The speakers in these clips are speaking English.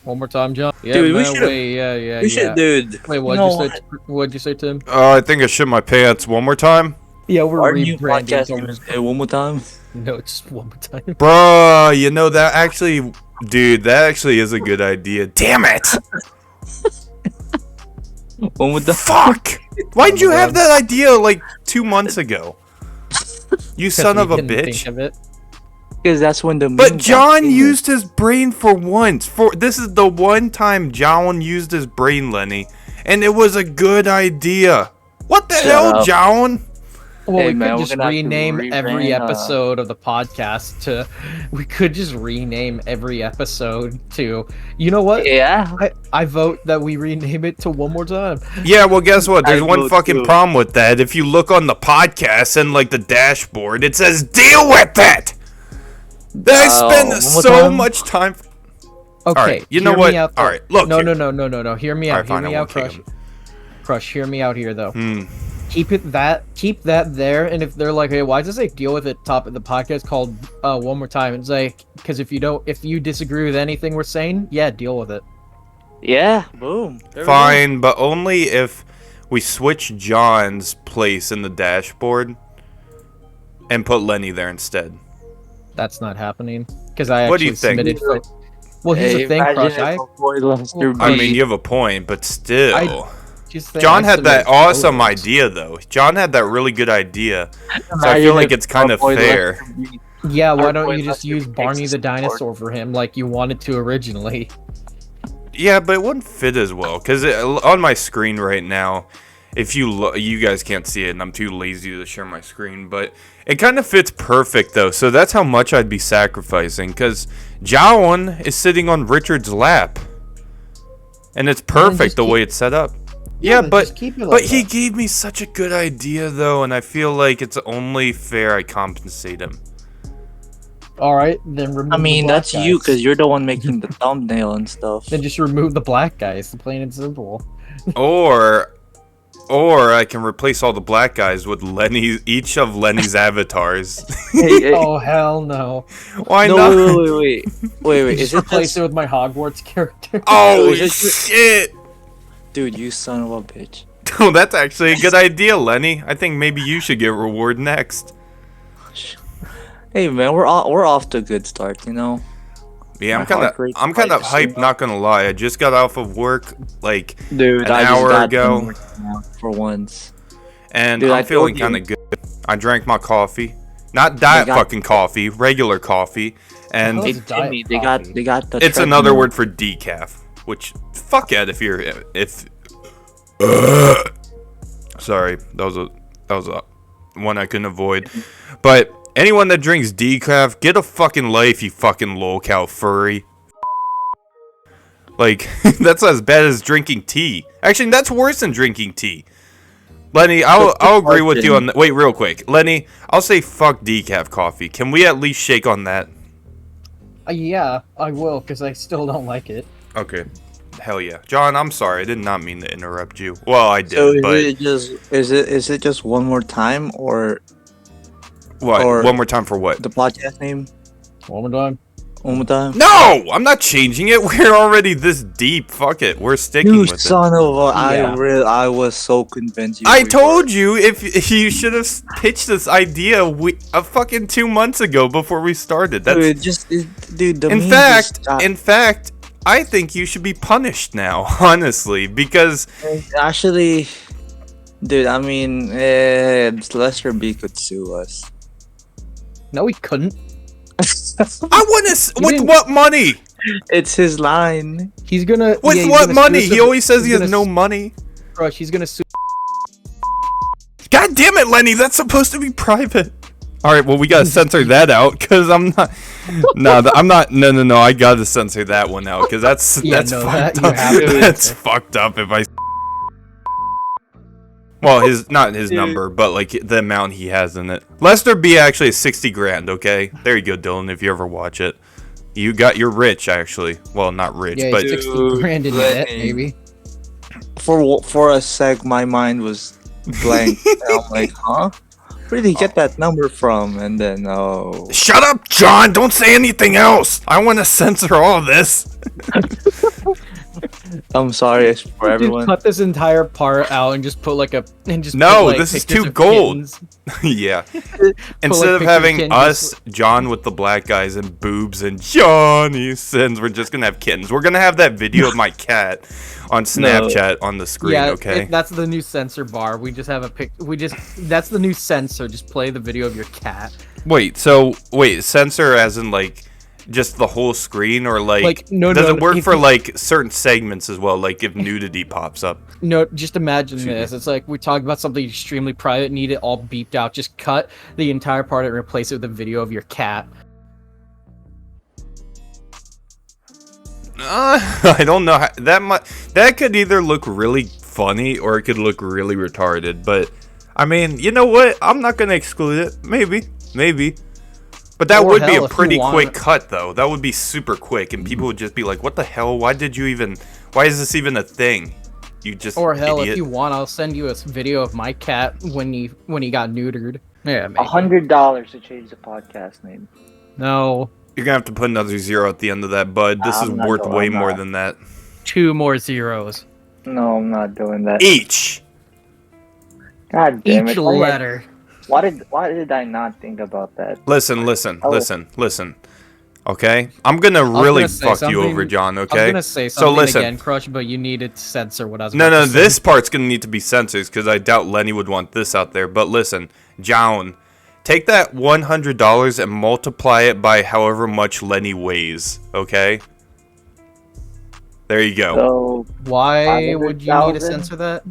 One more time, John. Yeah, Dude, man, wait, yeah. We should, dude. Wait, what'd you say, Tim? I think I shit my pants one more time. Yeah, we're Our new rebranding. podcast gonna say one more time. No, just one more time. Bruh, you know that actually, dude, that actually is a good idea. Damn it! One more time. Fuck! Why didn't you have that idea like 2 months ago? You son of a bitch. Because that's when the. But John used his brain for once. This is the one time John used his brain, Lenny, and it was a good idea. What the hell, John? Well, hey, we man, could just rename every episode of the podcast to. We could just rename every episode to. You know what? Yeah. I vote that we rename it to one more time. Yeah, well, guess what? There's one fucking too. problem with that. If you look on the podcast and like the dashboard, it says "deal with it." I spend so much time. Okay, right, you know what? All right, look. No. Hear me out. Fine, Hear me out, Krush. Crush, hear me out here though. Keep that there, and if they're like, hey, why does it deal with it top of the podcast called one more time? It's like, because if you disagree with anything we're saying, yeah, deal with it. Yeah, boom. Fine, but only if we switch John's place in the dashboard and put Lenny there instead. That's not happening because I What do actually you think? submitted. Well, here's the thing, Crush. I mean, you have a point, but still. John John had that awesome idea, though. John had that really good idea. So I feel like it's kind of fair. Yeah, why don't you just use Barney the dinosaur for him like you wanted to originally? Yeah, but it wouldn't fit as well. Because on my screen right now, if you guys can't see it, and I'm too lazy to share my screen, but it kind of fits perfect, though. So that's how much I'd be sacrificing. Because John is sitting on Richard's lap. And it's perfect the way it's set up. Yeah, but he gave me such a good idea, though, and I feel like it's only fair I compensate him. Alright, then remove I mean, the black that's guys. you, because you're the one making the thumbnail and stuff. Then just remove the black guys, plain and simple. Or I can replace all the black guys with each of Lenny's avatars. Hey. Oh, hell no. Why not? Wait. Is it replace it with my Hogwarts character? Oh, shit! Dude, you son of a bitch. Oh, that's actually a good idea, Lenny. I think maybe you should get reward next. Hey man, we're off to a good start, you know. Yeah, I'm kind of hyped. Not gonna lie, I just got off of work like an hour ago. For once, and dude, I'm feeling kind of good. I drank my coffee, not diet fucking coffee, regular coffee, and they got the. It's another word for decaf. Which, fuck it if sorry, that was a one I couldn't avoid. But anyone that drinks decaf, get a fucking life, you fucking lolcow furry. Like, that's as bad as drinking tea. Actually, that's worse than drinking tea. Lenny, I'll agree with you on that. Wait, real quick. Lenny, I'll say fuck decaf coffee. Can we at least shake on that? Yeah, I will, because I still don't like it. Okay. Hell yeah. John, I'm sorry. I did not mean to interrupt you. Well, I did, so but... Is it just one more time, or... What? Or one more time for what? The podcast name? One more time. One more time? No! I'm not changing it. We're already this deep. Fuck it. We're sticking with it. You son of a... I was so convinced you I told you if you should have pitched this idea a fucking 2 months ago before we started. That's... Dude, in fact, I think you should be punished now, honestly, because... Actually, dude, I mean, Lester B could sue us. No, he couldn't. I want to... With what money? It's his line. He's gonna... With what money? He always says he has no money. Crush, he's gonna sue... God damn it, Lenny, that's supposed to be private. Alright, well, we gotta censor that out, because I'm not... No, I gotta censor that one out, because that's fucked up. That's fucked up if I... Well, not his number, but, like, the amount he has in it. Lester B actually is 60 grand, okay? There you go, Dylan, if you ever watch it. You're rich, actually. Well, not rich, yeah, but... 60 grand in debt, maybe. For a sec, my mind was blank. And I'm like, huh? Where did he get that number from? And then, oh... Shut up, John! Don't say anything else! I want to censor all of this! I'm sorry for Dude, everyone. cut this entire part out and just put like a No, put, like, this is pictures too of gold. kittens. Yeah. Put, Instead like, of pictures having kittens, us, John with the black guys and boobs and Johnny Sins, we're just gonna have kittens. We're gonna have that video of my cat on Snapchat on the screen. Yeah, Okay. that's the new censor bar. We just have a pic. That's the new censor. Just play the video of your cat. Wait, censor as in like just the whole screen, or like no, does no, it work if for you- like certain segments as well? Like if nudity pops up. No, just imagine Excuse this. It's like we talk about something extremely private, need it all beeped out. Just cut the entire part and replace it with a video of your cat. I don't know that could either look really funny or it could look really retarded. But I mean, you know what? I'm not gonna exclude it. Maybe. But that Or would be hell, a if you pretty want- quick cut, though. That would be super quick, and people would just be like, "What the hell? Why is this even a thing? You just Or hell, idiot." if you want, I'll send you a video of my cat when he got neutered. Yeah, man. $100 to change the podcast name. No, You're gonna have to put another zero at the end of that, bud. This is I'm not worth going- way I'm more not. than that. 2 more zeros. No, I'm not doing that. Each. God damn Each it! letter. Why did I not think about that? Listen. Oh. Okay, I'm gonna really gonna say fuck you something- over, John. I was Okay. gonna say So something listen. again, Krush, but you needed to censor what I was No, about no, to say. this part's gonna need to be censored because I doubt Lenny would want this out there. But listen, John, take that $100 and multiply it by however much Lenny weighs. Okay. There you go. So Why would you need to 500,000? censor that?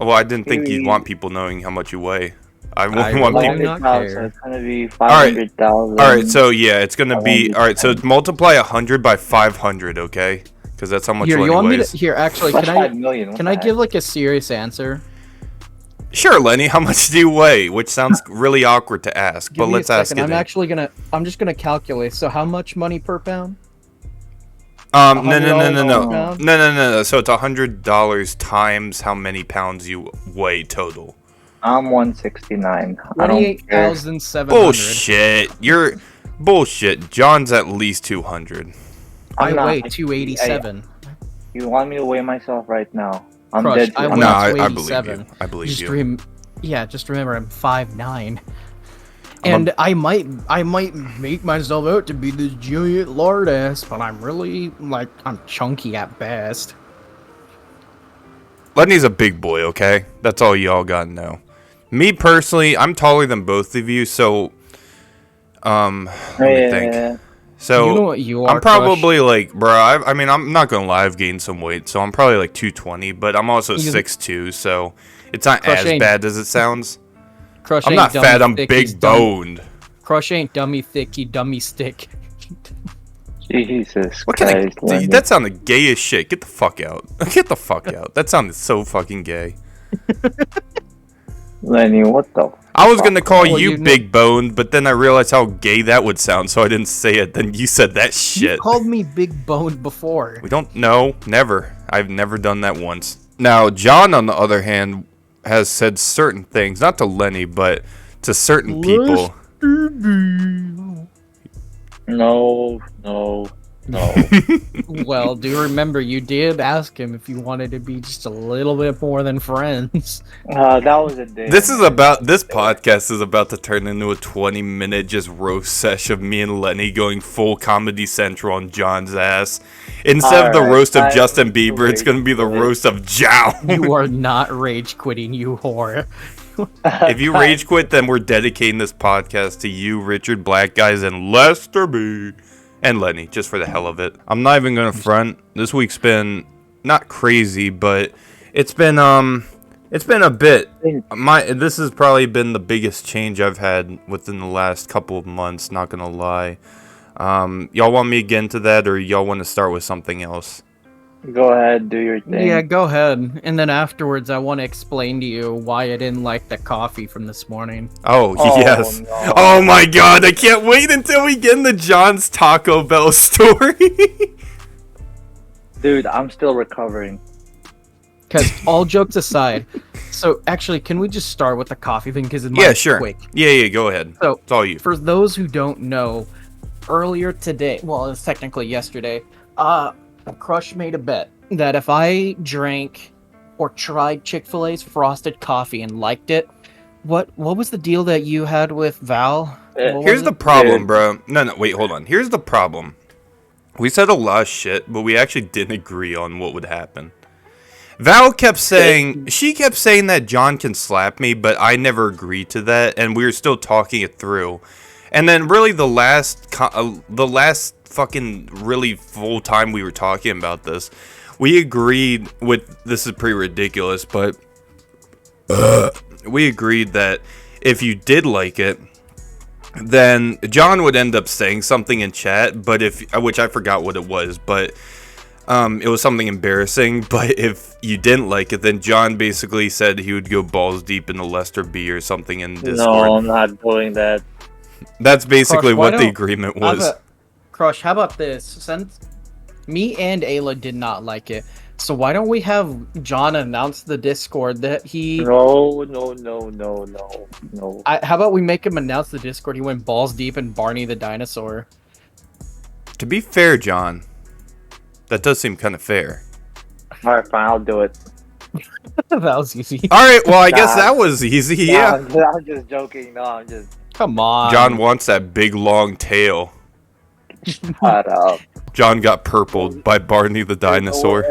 Well, I didn't think you'd Maybe- want people knowing how much you weigh. I I want really people. do not 100,000, care. it's gonna be 500,000. All right, so yeah, it's gonna be 500. all right. So multiply 100 by 500, okay? Because that's how much Here, Lenny you want me weighs. to? Here, actually, That's can I? 5 million. What Can the I heck? give like a serious answer? Sure, Lenny. How much do you weigh? Which sounds really awkward to ask, Give but me let's a ask second. it. I'm just gonna calculate. So how much money per pound? No. $100 per pound? No. So it's $100 times how many pounds you weigh total. I'm 169. I don't care. 28,700. Bullshit. You're bullshit. John's at least 200. I I'm not- weigh 287. You want me to weigh myself right now? I'm Crush, dead. I to weigh No, you. I believe 287. you. I believe Just you. just remember I'm 5'9". And I might make myself out to be this giant lard ass, but I'm really like I'm chunky at best. Lenny's a big boy, okay? That's all y'all gotta know. Me personally, I'm taller than both of you, so let me think. Yeah. So You know what you are, I'm probably like, bro. I mean, I'm not gonna lie, I've gained some weight, so I'm probably like 220, but I'm also You- 6'2", so it's not Crush as ain't- bad as it sounds. Crush I'm ain't not dummy fat, I'm thick, he's big dumb- boned. Crush ain't dummy thick, he dummy stick. Jesus What kind Christ, of? Lenny. That sounded gay as shit. Get the fuck out. Get the fuck out. That sounded so fucking gay. Lenny, what the? I was gonna call Well, you you know- big boned, but then I realized how gay that would sound, so I didn't say it. Then you said that You shit. called me big boned before. We don't know. Never. I've never done that once. Now, John, on the other hand, has said certain things, not to Lenny, but to certain people. No, no, no. Well, do remember you did ask him if you wanted to be just a little bit more than friends. That was a day. This podcast is about to turn into a 20-minute just roast sesh of me and Lenny going full Comedy Central on John's ass. Instead of the Alright, roast of I- Justin Bieber, it's going to be the roast of Jow. You are not rage quitting, you whore. If you rage quit, then we're dedicating this podcast to you, Richard, Black Guys, and Lester B. And Lenny, just for the hell of it. I'm not even going to front. This week's been not crazy, but it's been a bit. This has probably been the biggest change I've had within the last couple of months, not going to lie. Y'all want me to get into that, or y'all want to start with something else? Go ahead, do your thing. Yeah, go ahead. And then afterwards, I want to explain to you why I didn't like the coffee from this morning. Oh, Oh, yes. no. Oh my god, I can't wait until we get into John's Taco Bell story. Dude, I'm still recovering. Because all jokes aside, so actually, can we just start with the coffee thing? Because Yeah, sure. quick. Yeah, go ahead. So It's all you. for those who don't know, earlier today, well, it's technically yesterday, Crush made a bet that if I drank or tried Chick-fil-A's frosted coffee and liked it, what was the deal that you had with Val? What Here's was the it? problem, bro. No, wait, hold on. Here's the problem. We said a lot of shit, but we actually didn't agree on what would happen. Val kept saying, she kept saying that John can slap me, but I never agreed to that, and we were still talking it through. And then really the last fucking really full time we were talking about this, we agreed with, this is pretty ridiculous, but we agreed that if you did like it, then John would end up saying something in chat, but which I forgot what it was, but it was something embarrassing. But if you didn't like it, then John basically said he would go balls deep into Lester B or something in Discord. No, I'm not doing that. That's basically Crush, what the agreement was. Crush, how about this? Since me and Ayla did not like it, so why don't we have John announce the Discord that he... No. How about we make him announce the Discord he went balls deep in Barney the dinosaur? To be fair, John, that does seem kind of fair. Alright, fine, I'll do it. That was easy. Alright, well, I guess that was easy, yeah. I'm just joking. No, I'm just... Come on. John wants that big, long tail. Shut up. John got purpled by Barney the dinosaur.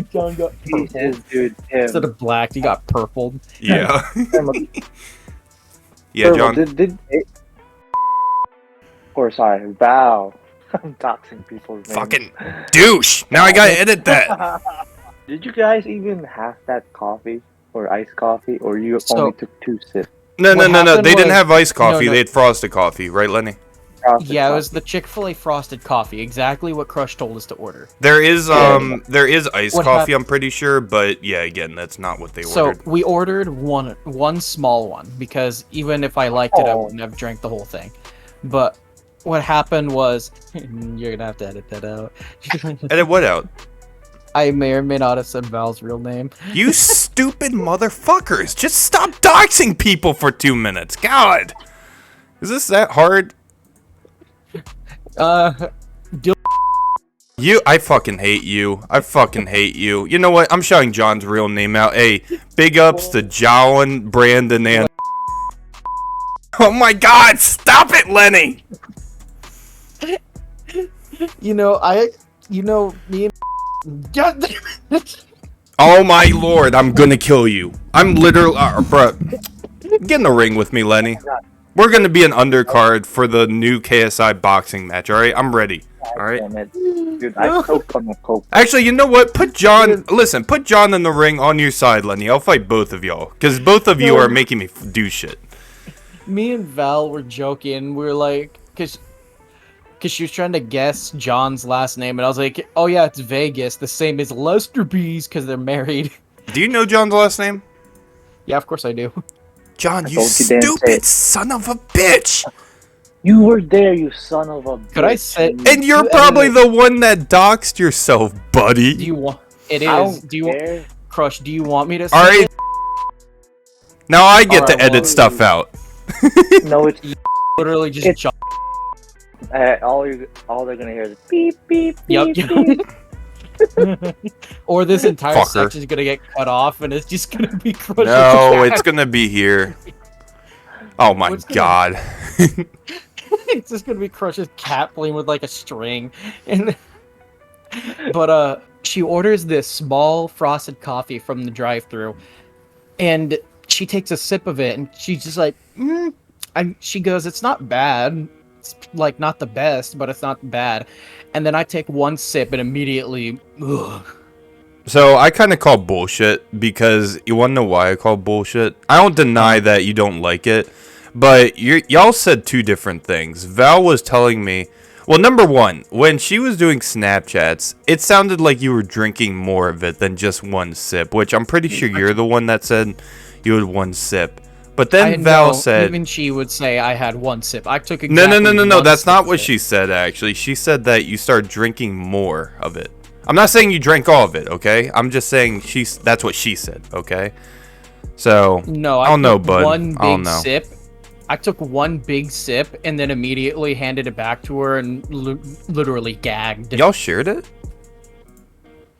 John got purpled. Dude, Instead of black, he got purpled. Yeah. Yeah, John. Or sorry, Val. I'm doxing people's names. Fucking douche. Now I gotta edit that. Did you guys even have that coffee? Or iced coffee? Or you only took 2 sips? No. What They happened didn't was- have iced coffee. No. They had frosted coffee, right, Lenny? Yeah, it was the Chick-fil-A frosted coffee. Exactly what Crush told us to order. There is iced What coffee, I'm pretty sure, but yeah, again, that's not what they So ordered. we ordered one small one because even if I liked it, I wouldn't have drank the whole thing. But what happened was, you're gonna have to edit that out. Edit what out? I may or may not have said Val's real name. You stupid motherfuckers! Just stop doxing people for 2 minutes. God, is this that hard? I fucking hate you. I fucking hate you. You know what? I'm shouting John's real name out. Hey, big ups to Jowan, Brandon, and... Oh my god, stop it, Lenny! Me and... God damn it! Oh my lord, I'm gonna kill you. I'm literally... bruh. Get in the ring with me, Lenny. We're gonna be an undercard for the new KSI boxing match, alright? I'm ready. Alright? Dude, I choked on the coke. Actually, you know what? Put John in the ring on your side, Lenny. I'll fight both of y'all. Because both of you are making me do shit. Me and Val were joking. We were like... Because she was trying to guess John's last name. And I was like, oh yeah, it's Vegas. The same as Lester B's because they're married. Do you know John's last name? Yeah, of course I do. John, you told you didn't say stupid it. son of a bitch! You were there, you son of a bitch. Could I say... And you're probably the one that doxed yourself, buddy. Do you want... It I is. don't Do you care. Crush, do you want me to say Alright. it? Now I get to Alright, edit well, stuff out. No, it's... Literally just It's- John. all they're gonna hear is beep, beep, Yep. beep, beep. Or this entire Fucker. section is gonna get cut off and it's just gonna be Crush. No, it's gonna be here. Oh my What's gonna- god. It's just gonna be Crush's cat playing with like a string. And but she orders this small frosted coffee from the drive-thru, and she takes a sip of it, and she's just like, she goes, "It's not bad. It's like not the best, but it's not bad." And then I take one sip and immediately, ugh. So I kind of call bullshit because you want to know why I call bullshit? I don't deny that you don't like it, but y'all said two different things. Val was telling me, well, number one, when she was doing Snapchats, it sounded like you were drinking more of it than just one sip, which I'm pretty sure you're the one that said you had one sip. But then Val said... Even she would say I had one sip. I took No, exactly no. That's not what sip. she said, actually. She said that you started drinking more of it. I'm not saying you drank all of it, okay? I'm just saying that's what she said, okay? So, No, I don't know, took bud. One I don't big know. sip. I took one big sip and then immediately handed it back to her and literally gagged. Y'all shared it?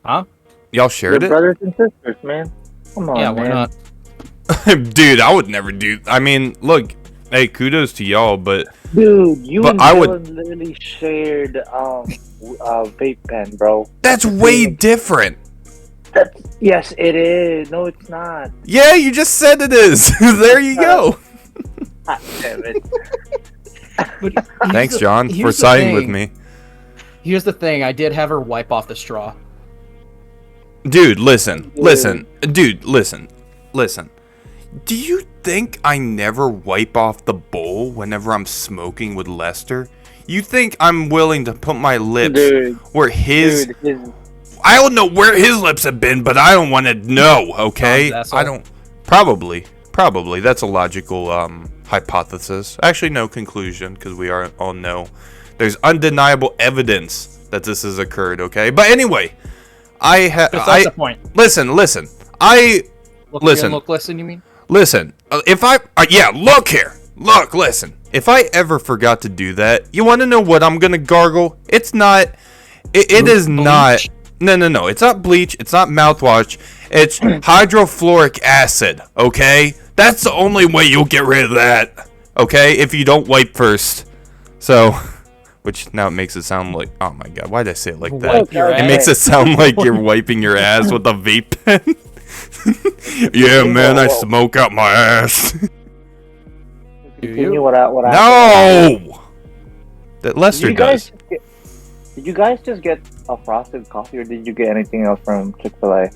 Huh? Y'all shared We're it? brothers and sisters, man. Come on, Yeah, why man. not? Dude, I would never do. I mean, look, hey, kudos to y'all, but Dude, you But and I Dylan literally shared vape pen, bro. that's way different. Yes, it is. No, it's not. Yeah, you just said it is. There you go. Ah, damn it. But Thanks, John, for here's the siding with thing. me. Here's the thing. I did have her wipe off the straw. Dude, listen. Dude, listen. Do you think I never wipe off the bowl whenever I'm smoking with Lester? You think I'm willing to put my lips Dude, where his... dude, I don't know where his lips have been, but I don't want to know, okay? John's I asshole. don't... Probably. That's a logical hypothesis. Actually, no conclusion, because we all know there's undeniable evidence that this has occurred, okay? But anyway, That's the point. Listen. Listen. Listen, you mean? Listen, if I... yeah, look here. Look, listen. If I ever forgot to do that, you want to know what I'm going to gargle? It's not... It is not... No. It's not bleach. It's not mouthwash. It's hydrofluoric acid, okay? That's the only way you'll get rid of that, okay? If you don't wipe first. So... Which now it makes it sound like... Oh my god, why did I say it like that? Wipe your It ass. makes it sound like you're wiping your ass with a vape pen. Yeah, man, I smoke out my ass. continue what I No! That Lester does. Did you guys just get a frosted coffee, or did you get anything else from Chick-fil-A?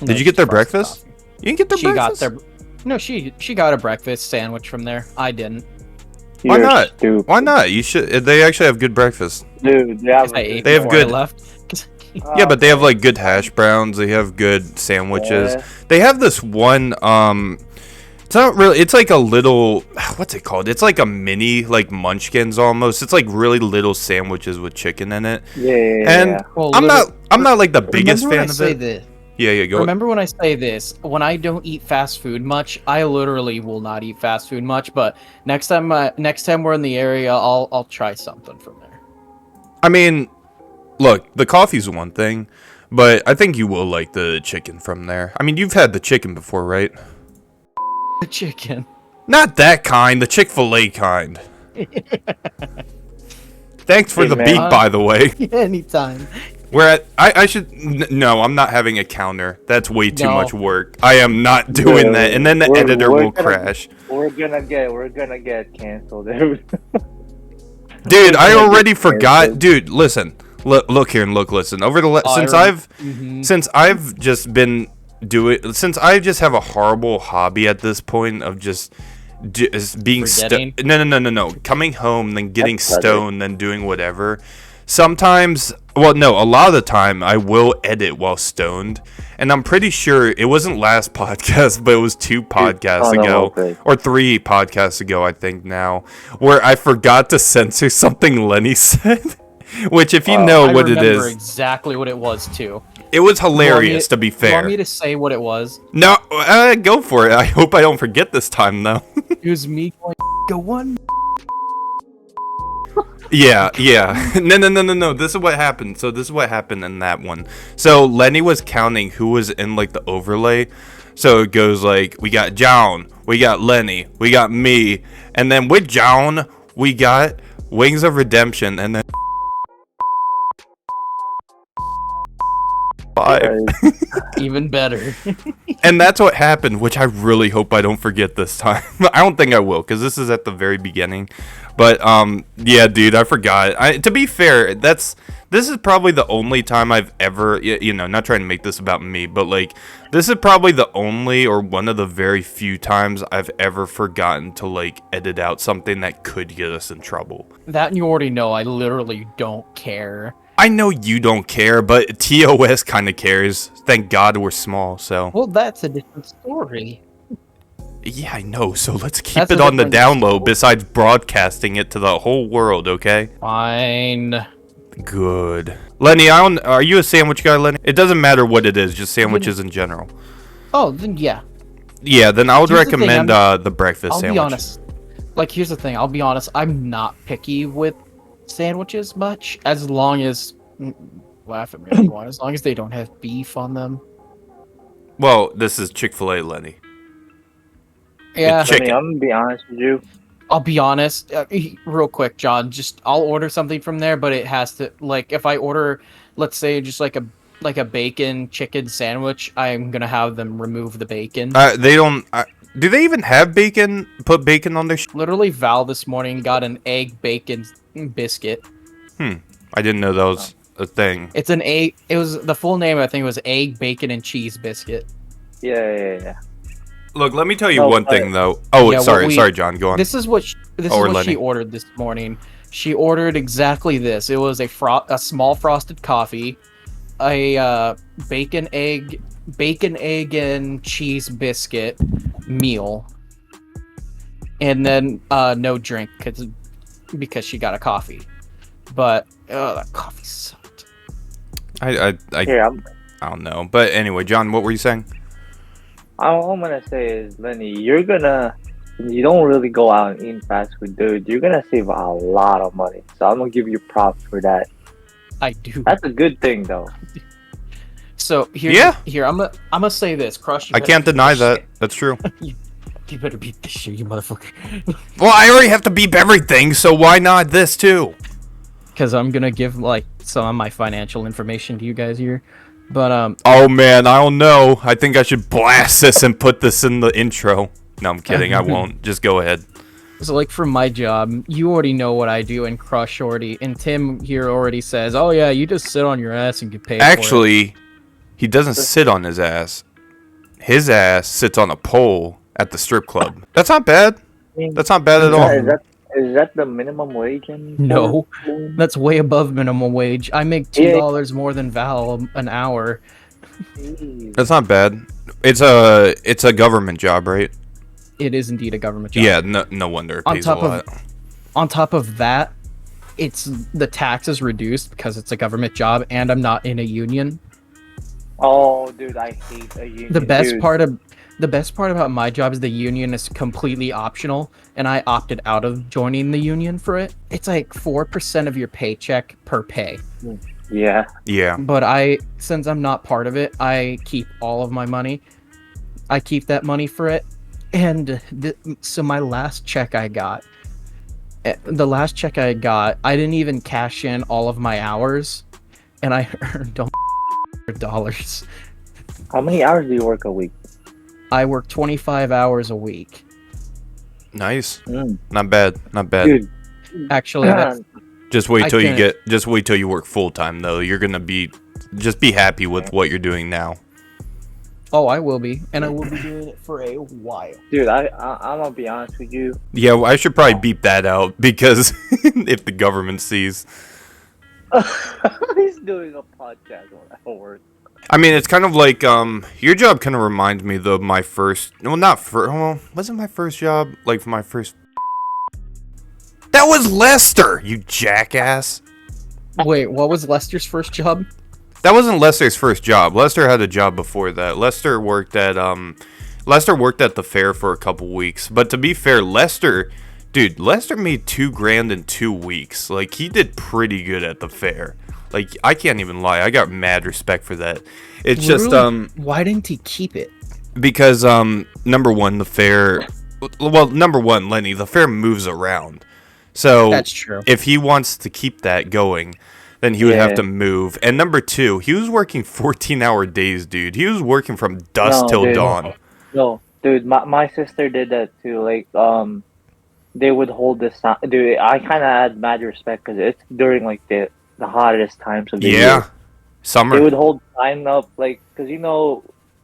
Did you get their breakfast? You didn't get their She got breakfast? their... No, she got a breakfast sandwich from there. I didn't. Why You're not? stupid. Why not? You should. They actually have good breakfast. Dude, yeah, I ate They have before I good- left. Yeah, but they have like good hash browns. They have good sandwiches. Yeah. They have this one. It's not really. It's like a little. What's it called? It's like a mini like Munchkins almost. It's like really little sandwiches with chicken in it. Yeah. And Well, I'm not like the biggest Remember when fan I of say it. this? Yeah, go. Remember when I say this? When I don't eat fast food much, I literally will not eat fast food much. But next time we're in the area, I'll try something from there. I mean, look, the coffee's one thing, but I think you will like the chicken from there. I mean, you've had the chicken before, right? The chicken. Not that kind, the Chick-fil-A kind. Thanks for Hey, the man. beat, by the way. Anytime. We're at. I should. No, I'm not having a counter. That's way too No. much work. I am not doing that, and then the editor will crash. We're gonna get canceled, dude. Dude, I gonna already get forgot. canceled. Dude, listen. Look here and listen. Over the since I've just been since I just have a horrible hobby at this point of just being Forgetting? no, coming home, then getting That's better. stoned, then doing whatever. Sometimes, well, no, a lot of the time I will edit while stoned, and I'm pretty sure it wasn't last podcast, but it was 2 podcasts ago, okay. or 3 podcasts ago, I think now, where I forgot to censor something Lenny said. Which, if you know I what it remember is, exactly what it was too. it was hilarious. To be You want me fair, to say what it was? no, go for it. I hope I don't forget this time, though. It was me going, go one. Yeah. No. This is what happened. So this is what happened in that one. So Lenny was counting who was in like the overlay. So it goes like, we got John, we got Lenny, we got me, and then with John we got Wings of Redemption, and then 5. Even better. And that's what happened, which I really hope I don't forget this time. I don't think I will, because this is at the very beginning. But yeah, dude, I forgot. To be fair, this is probably the only time I've ever, not trying to make this about me, but like, this is probably the only or one of the very few times I've ever forgotten to like edit out something that could get us in trouble. That you already know. I literally don't care. I know you don't care, but TOS kind of cares. Thank God we're small, so. Well, that's a different story. Yeah, I know, so let's keep That's it a on the different down low story. besides broadcasting it to the whole world, okay? Fine. Good. Lenny, are you a sandwich guy, Lenny? It doesn't matter what it is, just sandwiches in general. Oh, then yeah. Yeah, then I would Here's the thing, recommend the breakfast I'll sandwich. be honest. Like, here's the thing. I'll be honest. I'm not picky with sandwiches much, as long as laugh at me if you want, as long as they don't have beef on them. Well, this is Chick-fil-A, Lenny. Yeah, It's chicken. I'm gonna be honest with you. I'll be honest, real quick, John. I'll order something from there, but it has to if I order, let's say, just like a bacon chicken sandwich, I'm gonna have them remove the bacon. They don't. Do they even have bacon? Put bacon on their. Literally, Val this morning got an egg bacon biscuit. I didn't know that was a thing. It's an egg. It was the full name. I think was egg bacon and cheese biscuit. Yeah. Look, let me tell you one thing though. Oh, yeah, sorry, John. Go on. This is what she ordered this morning. She ordered exactly this. It was a small frosted coffee, a bacon egg and cheese biscuit meal, and then no drink because she got a coffee. But that coffee sucked. I don't know. But anyway, John, what were you saying? All I'm gonna say is, Lenny, you don't really go out and eat fast food, dude. You're gonna save a lot of money. So I'm gonna give you props for that. I do. That's a good thing, though. So here, I'm gonna say this, Krush. I can't deny that. That's true. You better beat this shit, you motherfucker. Well, I already have to beep everything, so why not this too? Because I'm gonna give some of my financial information to you guys here. But oh man, I don't know. I think I should blast this and put this in the intro. No, I'm kidding. I won't. Just go ahead. So for my job, you already know what I do, and Krush and Tim here already says, "Oh yeah, you just sit on your ass and get paid." Actually, he doesn't sit on his ass. His ass sits on a pole at the strip club. That's not bad. That's not bad at all. Is that the minimum wage? No, that's way above minimum wage. I make $2 more than Val an hour. That's not bad. It's a government job, right? It is indeed a government job. Yeah, no wonder it pays a lot. On top of that, the tax is reduced because it's a government job, and I'm not in a union. Oh, dude, I hate a union. The best part about my job is the union is completely optional, and I opted out of joining the union for it. It's like 4% of your paycheck per pay. Yeah. But since I'm not part of it, I keep all of my money. I keep that money for it. And so my last check I got, I didn't even cash in all of my hours, and I earned $100. How many hours do you work a week? I work 25 hours a week. Nice. Not bad. Dude, actually, just wait till you work full time though. You're gonna be happy with what you're doing now. Oh, I will be, and I will be doing it for a while. Dude, I'm gonna be honest with you. Yeah, well, I should probably beep that out because if the government sees. He's doing a podcast at work. I mean, it's kind of like your job kind of reminds me of my first. Well, wasn't my first job like my first. That was Lester, you jackass. Wait, what was Lester's first job? That wasn't Lester's first job. Lester had a job before that. Lester worked at the fair for a couple weeks. But to be fair, Lester made $2,000 in 2 weeks. Like, he did pretty good at the fair. Like, I can't even lie. I got mad respect for that. It's literally, just why didn't he keep it? Because number one, Lenny, the fair moves around. So that's true. If he wants to keep that going, then he would have to move. And number two, he was working 14-hour days, dude. He was working from dusk till dawn. No, dude, my sister did that too. Like, they would hold this. Dude, I kind of had mad respect because it's during like the hottest times of the year. Summer. They would hold sign up, like, because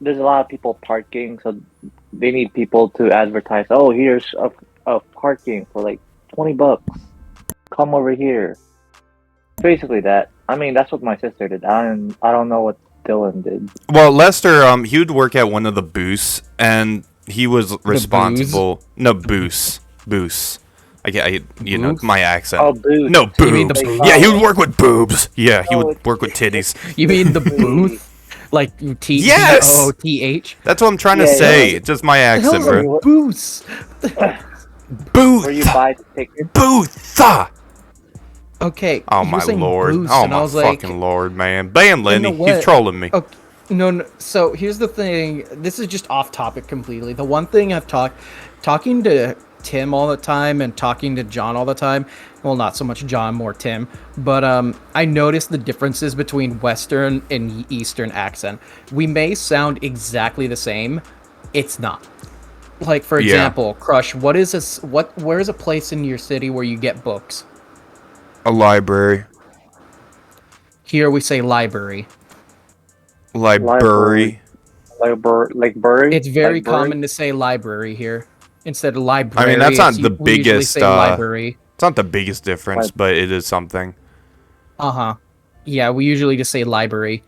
there's a lot of people parking, so they need people to advertise. Oh, here's a parking for like $20. Come over here. Basically that. I mean, that's what my sister did. I don't know what Dylan did. Well, Lester, he would work at one of the booths, and he was responsible. No, booths. My accent. Oh, boobs. No, boobs. He would work with boobs. Yeah, he would work with titties. You mean the booth? Like Yes! T-O-T-H? That's what I'm trying to say. It's just my accent, bro. Booths. Booth. Where you buy the tickets. Booth. Okay, Oh you were my saying lord. boost, Oh and I my was like, fucking lord, man. Ban you know Lenny. He's what? trolling me. Okay, no. So here's the thing. This is just off topic completely. The one thing talking to Tim all the time and talking to John all the time. Well, not so much John, more Tim. But I noticed the differences between Western and Eastern accent. We may sound exactly the same. It's not. Like for Yeah. example, Krush. What is this? Where is a place in your city where you get books? A library. Here we say library. Library. Library. Like bury? It's very Like bury? common to say library here instead of I mean, that's library. not the We usually biggest, say library. it's not the biggest difference, but it is something. Uh-huh. Yeah, we usually just say library.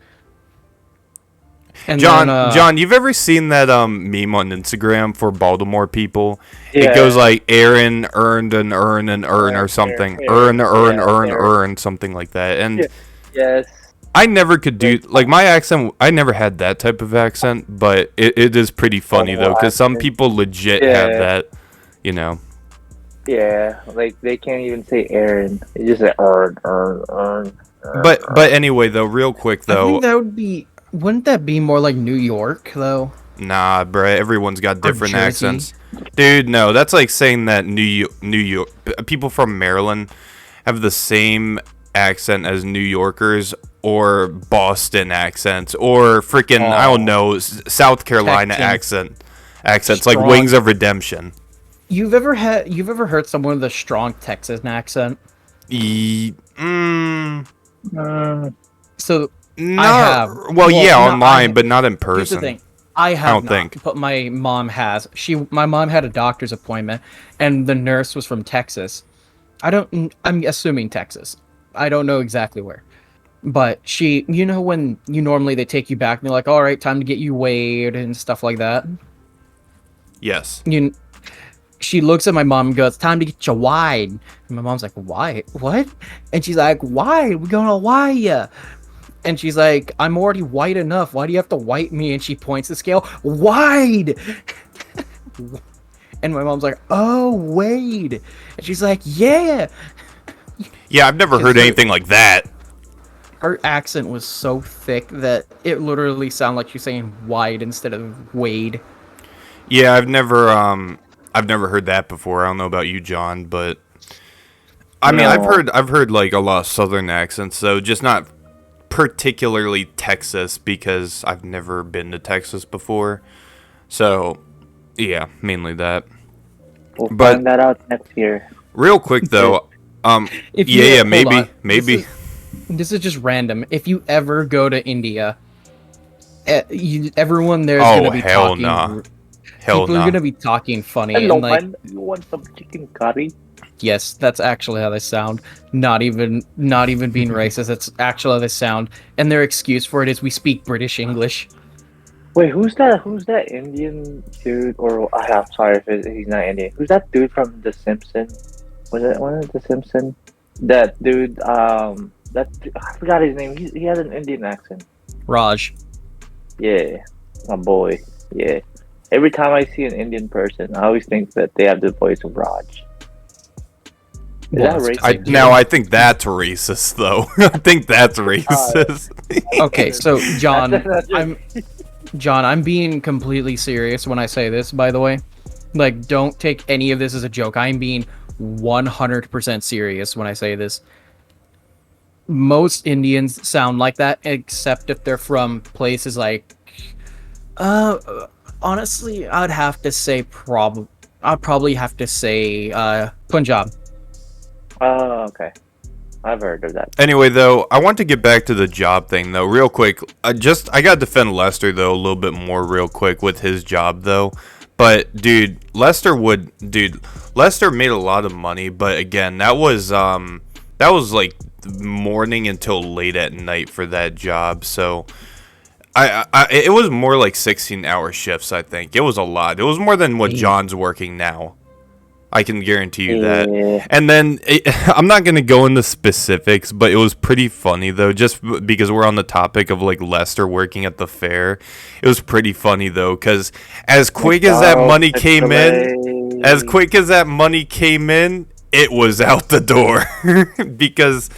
And John, then John, you've ever seen that meme on Instagram for Baltimore people? Yeah. It goes like Aaron earned an earn and earn or something. Earn, something like that. And Yeah. Yes. I never could do like my accent. I never had that type of accent, but it is pretty funny though, because some people legit have that, you know. Yeah, like they can't even say Aaron. They just say earn. But anyway though, real quick I though, think that would be. Wouldn't that be more like New York though? nah, bruh, everyone's got different Jersey. accents, dude. No, that's like saying that New York people from Maryland have the same accent as New Yorkers or Boston accents or freaking I don't know South Carolina Texan. accents like Strong. Wings of Redemption. You've ever heard someone with a strong Texan accent? So No, I have. Well, yeah, no, online, but not in Here's the person. thing. I have don't not, think. but my mom has. My mom had a doctor's appointment, and the nurse was from Texas. I'm assuming Texas. I don't know exactly where. But you know when you normally they take you back and they're like, all right, time to get you weighed and stuff like that. Yes. She looks at my mom and goes, time to get you wide. And my mom's like, why? What? And she's like, why? We're gonna wire ya. And she's like, I'm already white enough. Why do you have to white me? And she points the scale, wide. And my mom's like, oh, Wade. And she's like, yeah. Yeah, I've never heard anything like that. Her accent was so thick that it literally sounded like she's saying wide instead of Wade. Yeah, I've never heard that before. I don't know about you, John, but I mean, I've heard like a lot of Southern accents, so just not particularly Texas because I've never been to Texas before. So, yeah, mainly that. We'll find that out next year. Real quick though, Hold maybe. on. This is just random. If you ever go to India, everyone there's gonna be talking. Hell People no. are gonna be talking funny. Hello, and like, man. You want some chicken curry? yes, that's actually how they sound. Not even being racist. That's actually how they sound. And their excuse for it is we speak British English. Wait, who's that Indian dude? Or I'm sorry if he's not Indian. Who's that dude from The Simpsons? Was it one of The Simpsons? That dude. I forgot his name. He has an Indian accent. Raj. Yeah, my boy. Yeah. Every time I see an Indian person, I always think that they have the voice of Raj. Is that racist? I think that's racist, though. I think that's racist. Okay, so John, That's I'm being completely serious when I say this. By the way, like, don't take any of this as a joke. I'm being 100% serious when I say this. Most Indians sound like that, except if they're from places like, honestly, I'd probably have to say Punjab. Oh, okay. I've heard of that. Anyway, though, I want to get back to the job thing, though, real quick. I got to defend Lester, though, a little bit more real quick with his job, though. But, dude, Lester made a lot of money, but again, that was like morning until late at night for that job, so it was more like 16-hour shifts, I think. It was a lot. It was more than what John's working now. I can guarantee you that. And then, I'm not going to go into specifics, but it was pretty funny, though, just because we're on the topic of, like, Lester working at the fair. It was pretty funny, though, because as quick as that money came in, it was out the door because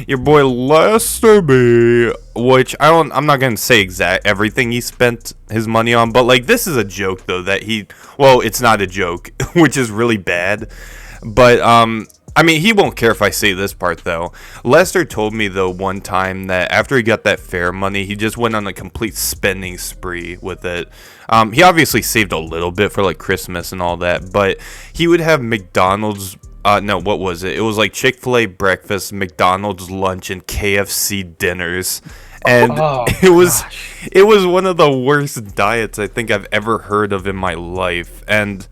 your boy Lester B, which I'm not gonna say exact everything he spent his money on, but like this is a joke though that it's not a joke, which is really bad, but I mean, he won't care if I say this part, though. Lester told me, though, one time that after he got that fair money, he just went on a complete spending spree with it. He obviously saved a little bit for, like, Christmas and all that, but he would have McDonald's, no, what was it? It was, like, Chick-fil-A breakfast, McDonald's lunch, and KFC dinners. And it was one of the worst diets I think I've ever heard of in my life. And...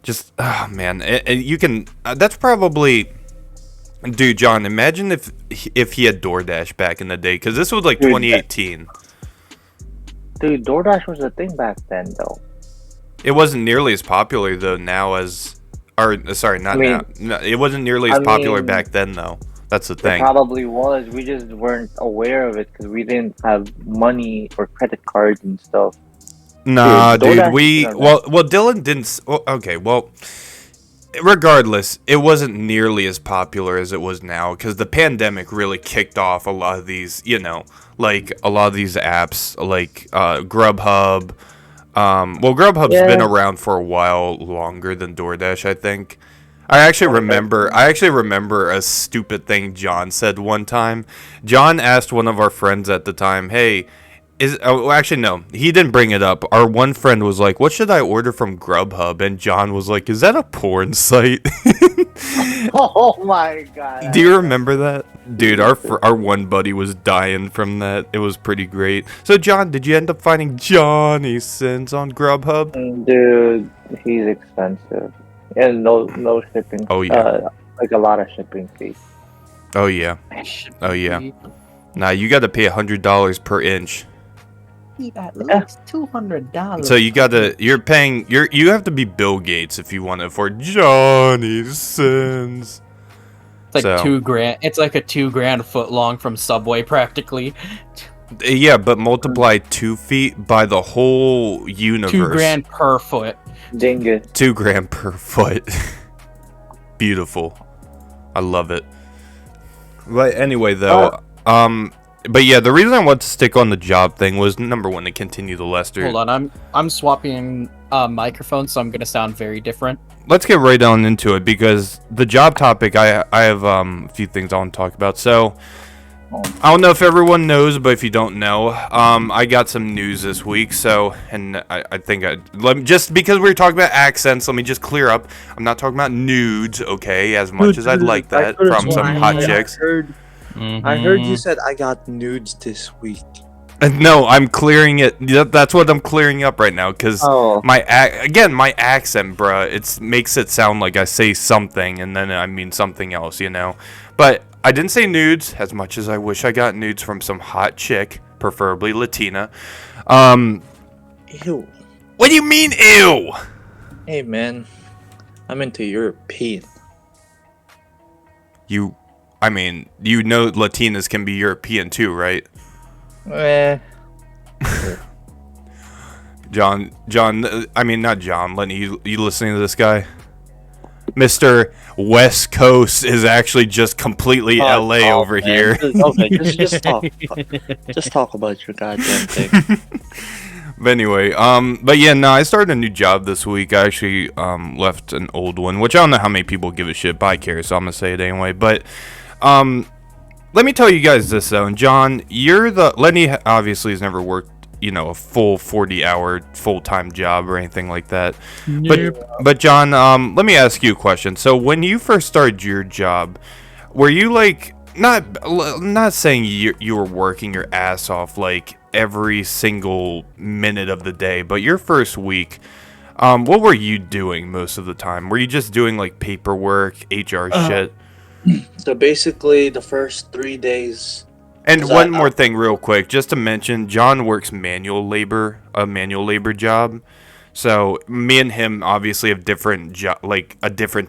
just, oh man, you can, that's probably, dude, John, imagine if he had DoorDash back in the day, because this was like 2018. Dude, DoorDash was a thing back then, though. It wasn't nearly as popular, though, now as, or, sorry, not now. No, it wasn't nearly as popular back then, though. That's the thing. It probably was. We just weren't aware of it, because we didn't have money or credit cards and stuff. Nah, dude, Dylan didn't. Okay, well, regardless, it wasn't nearly as popular as it was now because the pandemic really kicked off a lot of these, like a lot of these apps, like Grubhub. Grubhub's been around for a while longer than DoorDash, I think. I actually remember a stupid thing John said one time. John asked one of our friends at the time, "Hey." Actually, no, he didn't bring it up. Our one friend was like, what should I order from Grubhub? And John was like, is that a porn site? Oh my god. Do you remember that? Dude, our one buddy was dying from that. It was pretty great. So, John, did you end up finding Johnny Sins on Grubhub? Dude, he's expensive. And no shipping. Oh, yeah. Like a lot of shipping fees. Oh, yeah. Oh, yeah. Nah, you got to pay $100 per inch. At least $200. So you have to be Bill Gates if you want to afford Johnny Sins. It's like $2,000. It's like a $2,000 foot long from Subway, practically. Yeah, but multiply 2 feet by the whole universe. $2,000 per foot. Dang it. $2,000 per foot. Beautiful. I love it. But anyway, though, but yeah, the reason I want to stick on the job thing was number one to continue the Lester. Hold on, I'm swapping microphones, so I'm gonna sound very different. Let's get right on into it because the job topic, I have a few things I want to talk about. So I don't know if everyone knows, but if you don't know, I got some news this week. So, and I think just because we were talking about accents, let me just clear up. I'm not talking about nudes, okay? As much as I'd like that from some hot chicks. I heard you said I got nudes this week. No, I'm clearing it. That's what I'm clearing up right now because my accent, bruh, it makes it sound like I say something and then I mean something else, But I didn't say nudes as much as I wish I got nudes from some hot chick, preferably Latina. Ew. What do you mean, ew? Hey, man. I'm into European. Latinas can be European too, right? John, not John, Lenny, you listening to this guy? Mr. West Coast is actually just completely LA over here. Just talk. Just talk about your goddamn thing. But anyway, I started a new job this week. I actually left an old one, which I don't know how many people give a shit, but I care, so I'm gonna say it anyway. But let me tell you guys this though, and John, Lenny obviously has never worked, a full 40-hour full-time job or anything like that. But John, let me ask you a question. So when you first started your job, were you like not saying you were working your ass off like every single minute of the day, but your first week, what were you doing most of the time? Were you just doing like paperwork, HR shit? So basically, the first 3 days. And one more thing, real quick, just to mention, John works a manual labor job. So me and him obviously have a different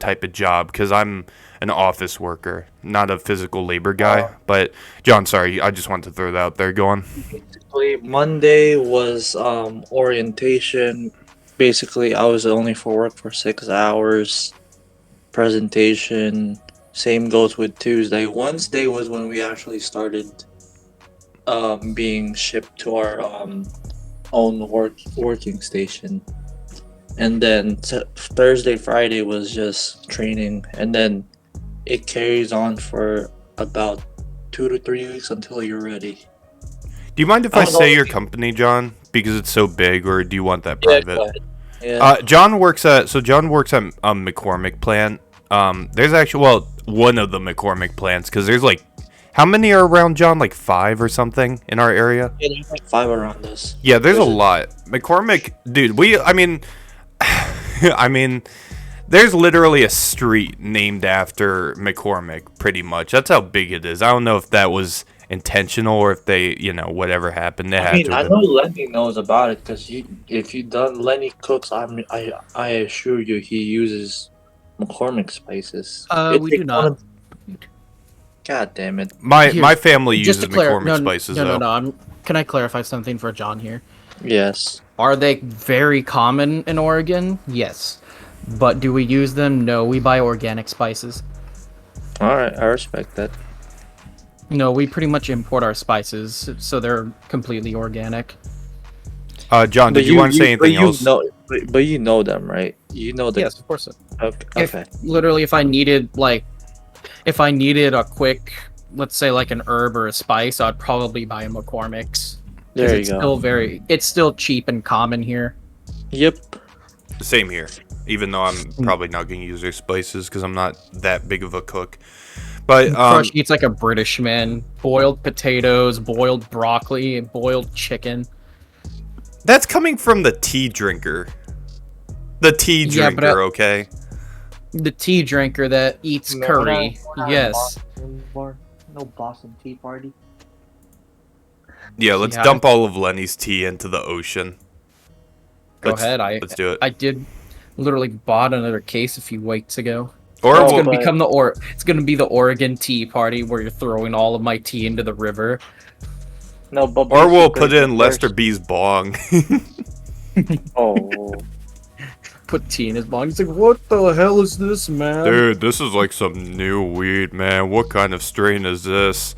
type of job because I'm an office worker, not a physical labor guy. But John, sorry, I just wanted to throw that out there. Go on. Basically, Monday was orientation. Basically, I was only for work for 6 hours. presentation. Same goes with Tuesday. Wednesday was when we actually started being shipped to our own working station. And then Thursday, Friday was just training, and then it carries on for about 2 to 3 weeks until you're ready. Do you mind if I say your company, John? Because it's so big, or do you want that private? Go ahead. Yeah. John works at McCormick plant. There's actually one of the McCormick plants, because there's like, how many are around, John? Like 5 or something in our area? Yeah, there's like 5 around us. Yeah, there's a lot. McCormick, dude. I mean, there's literally a street named after McCormick, pretty much. That's how big it is. I don't know if that was intentional or if they, whatever happened. I know Lenny knows about it because if you done Lenny cooks, I assure you he uses McCormick spices. We do not. God damn it! My family uses McCormick spices. No. Can I clarify something for John here? Yes. Are they very common in Oregon? Yes. But do we use them? No, we buy organic spices. Alright, I respect that. No, we pretty much import our spices, so they're completely organic. John, did you want to say anything else? But you know them, right? You know them. Yes, of course. Okay. If I needed a quick, let's say like an herb or a spice, I'd probably buy a McCormick's. There you go. It's still cheap and common here. Yep. Same here. Even though I'm probably not going to use their spices because I'm not that big of a cook. But Krush eats like a British man. Boiled potatoes, boiled broccoli, and boiled chicken. That's coming from the tea drinker. The tea drinker, okay? The tea drinker that eats curry. Yes. No Boston Tea Party. Yeah, let's dump all of Lenny's tea into the ocean. Let's do it. I did literally bought another case a few weeks ago. Or it's gonna be the Oregon Tea Party where you're throwing all of my tea into the river. No, but or we'll put it in Lester B's bong. Oh. Put tea in his bong. He's like, what the hell is this, man? Dude, this is like some new weed, man. What kind of strain is this?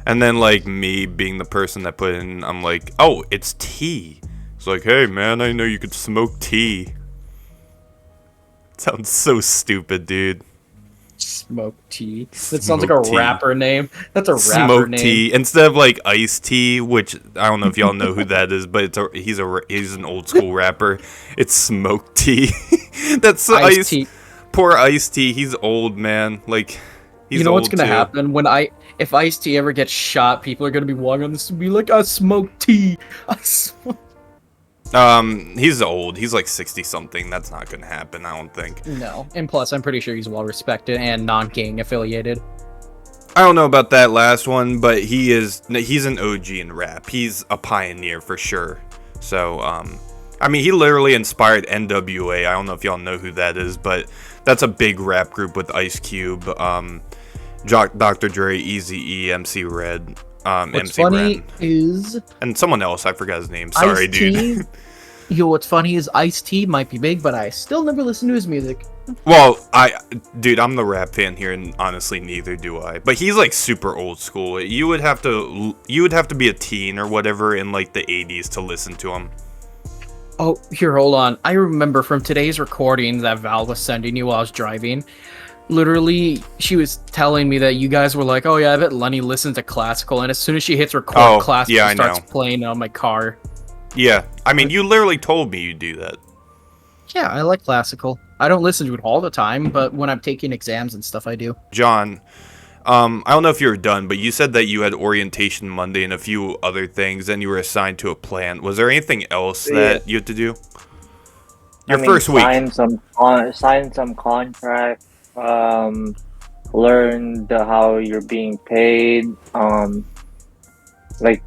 And then, like, me being the person that put in, I'm like, oh, it's tea. It's like, hey, man, I know you could smoke tea. Sounds so stupid, dude. Smoke tea. That sounds like a rapper name. That's a rapper Smoke name. tea instead of like iced tea, which I don't know if y'all know who that is, but he's an old school rapper. It's smoke tea. That's ice tea. Poor Ice Tea. He's old, man. Like, he's what's old gonna too. happen if Ice Tea ever gets shot? People are gonna be walking on this and be like, I smoke tea. He's old. He's like 60 something. That's not gonna happen, I don't think. No. And plus, I'm pretty sure he's well respected and non-gang affiliated. I don't know about that last one, but he's an OG in rap. He's a pioneer for sure. So, I mean, he literally inspired NWA. I don't know if y'all know who that is, but that's a big rap group with Ice Cube, Dr. Dre, Eazy-E, MC Red. What's MC funny Ren. is... And someone else, I forgot his name. Sorry, dude. What's funny is Ice-T might be big, but I still never listen to his music. Well, dude, I'm the rap fan here, and honestly, neither do I. But he's like super old school. You would have to be a teen or whatever in like the 80s to listen to him. Oh, here, hold on. I remember from today's recording that Val was sending you while I was driving. Literally, she was telling me that you guys were like, oh yeah, I bet Lenny listens to classical, and as soon as she hits record, classical starts playing on my car. Yeah, I mean, you literally told me you do that. Yeah, I like classical. I don't listen to it all the time, but when I'm taking exams and stuff, I do. John, I don't know if you were done, but you said that you had orientation Monday and a few other things, and you were assigned to a plant. Was there anything else that you had to do? First week. Sign some contract. Learn how you're being paid.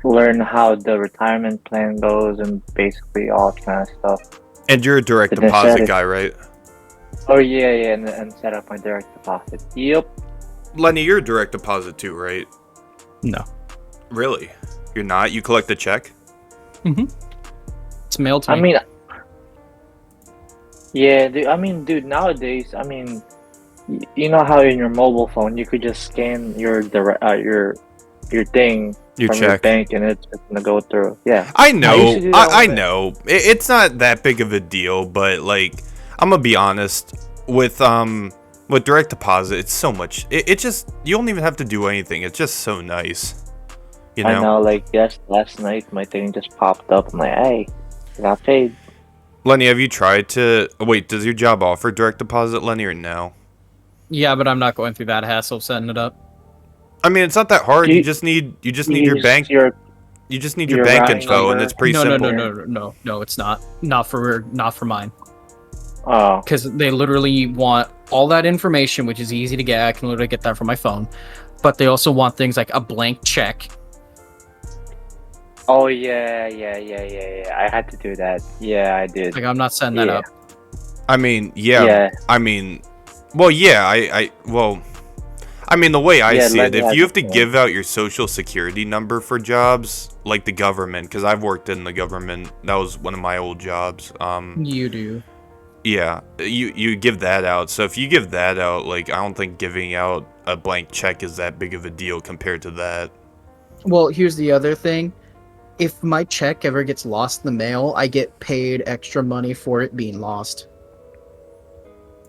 Learn how the retirement plan goes, and basically all kind of stuff. And you're a direct deposit guy, right? Oh yeah, and set up my direct deposit. Yep. Lenny, you're a direct deposit too, right? No. Really? You're not? You collect the check? Mm-hmm. It's mailed to me. I mean, yeah, dude, nowadays, You know how in your mobile phone you could just scan your thing Your from your check. bank and it's just gonna go through. Yeah. I used know, to do that I all day. know. It's not that big of a deal, but like, I'm gonna be honest with direct deposit. It's so much. It just you don't even have to do anything. It's just so nice. You I know, know, like yes, last night my thing just popped up. I'm like, hey, I got paid. Lenny, have you tried to wait? Does your job offer direct deposit, Lenny, or no? Yeah, but I'm not going through that hassle of setting it up. I mean, it's not that hard. Do You you, just need you your use bank. your You just need your your bank routing info, and number? it's pretty No, simple. no, it's not. Not for mine. Oh, Because they literally want all that information, which is easy to get. I can literally get that from my phone. But they also want things like a blank check. oh yeah. I had to do that. Yeah, I did. Like, I'm not setting that Yeah. up. I mean, yeah. Yeah. I mean, well, yeah. I mean, the way I Yeah, see it, Lenny if has you have to a point. give out your social security number for jobs like the government, because I've worked in the government, that was one of my old jobs. You do. Yeah, you give that out. So if you give that out, like, I don't think giving out a blank check is that big of a deal compared to that. Well, here's the other thing. If my check ever gets lost in the mail, I get paid extra money for it being lost.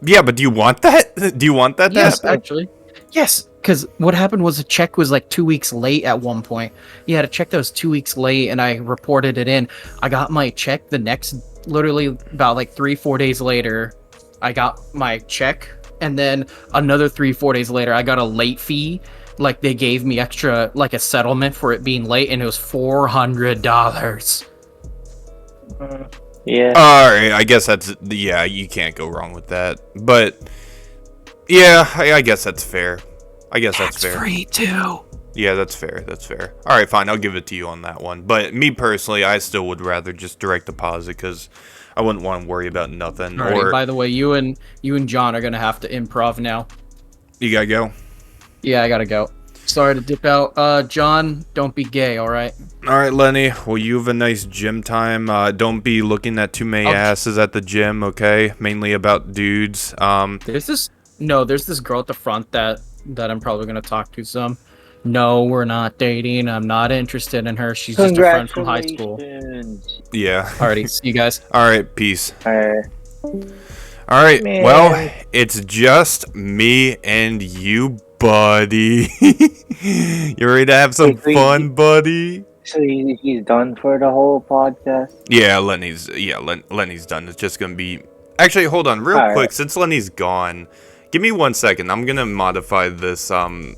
Yeah, but do you want that? Do you want that to Yes, happen? actually. Yes, because what happened was the check was like 2 weeks late at one point. You had a check that was 2 weeks late, and I reported it in. I got my check the next, literally about like 3-4 days later. I got my check, and then another 3-4 days later, I got a late fee. Like they gave me extra, like a settlement for it being late, and it was $400. Yeah. All right, I guess yeah, you can't go wrong with that. But yeah, I guess that's fair. I guess that's fair. Free too. Yeah, that's fair. That's fair. All right, fine. I'll give it to you on that one. But me personally, I still would rather just direct deposit because I wouldn't want to worry about nothing. Alright, Or by the way, you and John are gonna have to improv now. you gotta go. Yeah, I gotta go. Sorry to dip out. John, don't be gay, alright? All right, Lenny. Well, you have a nice gym time. Don't be looking at too many asses at the gym, okay? Mainly about dudes. There's this girl at the front that I'm probably gonna talk to some. No, we're not dating. I'm not interested in her. She's just a friend from high school. Congratulations. Yeah. Alrighty, see you guys. All right. Peace. Alright. All right. Man. Well, it's just me and you, buddy. You ready to have some Wait, fun, buddy? So he's done for the whole podcast? Yeah, Lenny's done. It's just gonna be. Actually, hold on, real All quick. right. Since Lenny's gone, give me 1 second. I'm gonna modify this. Give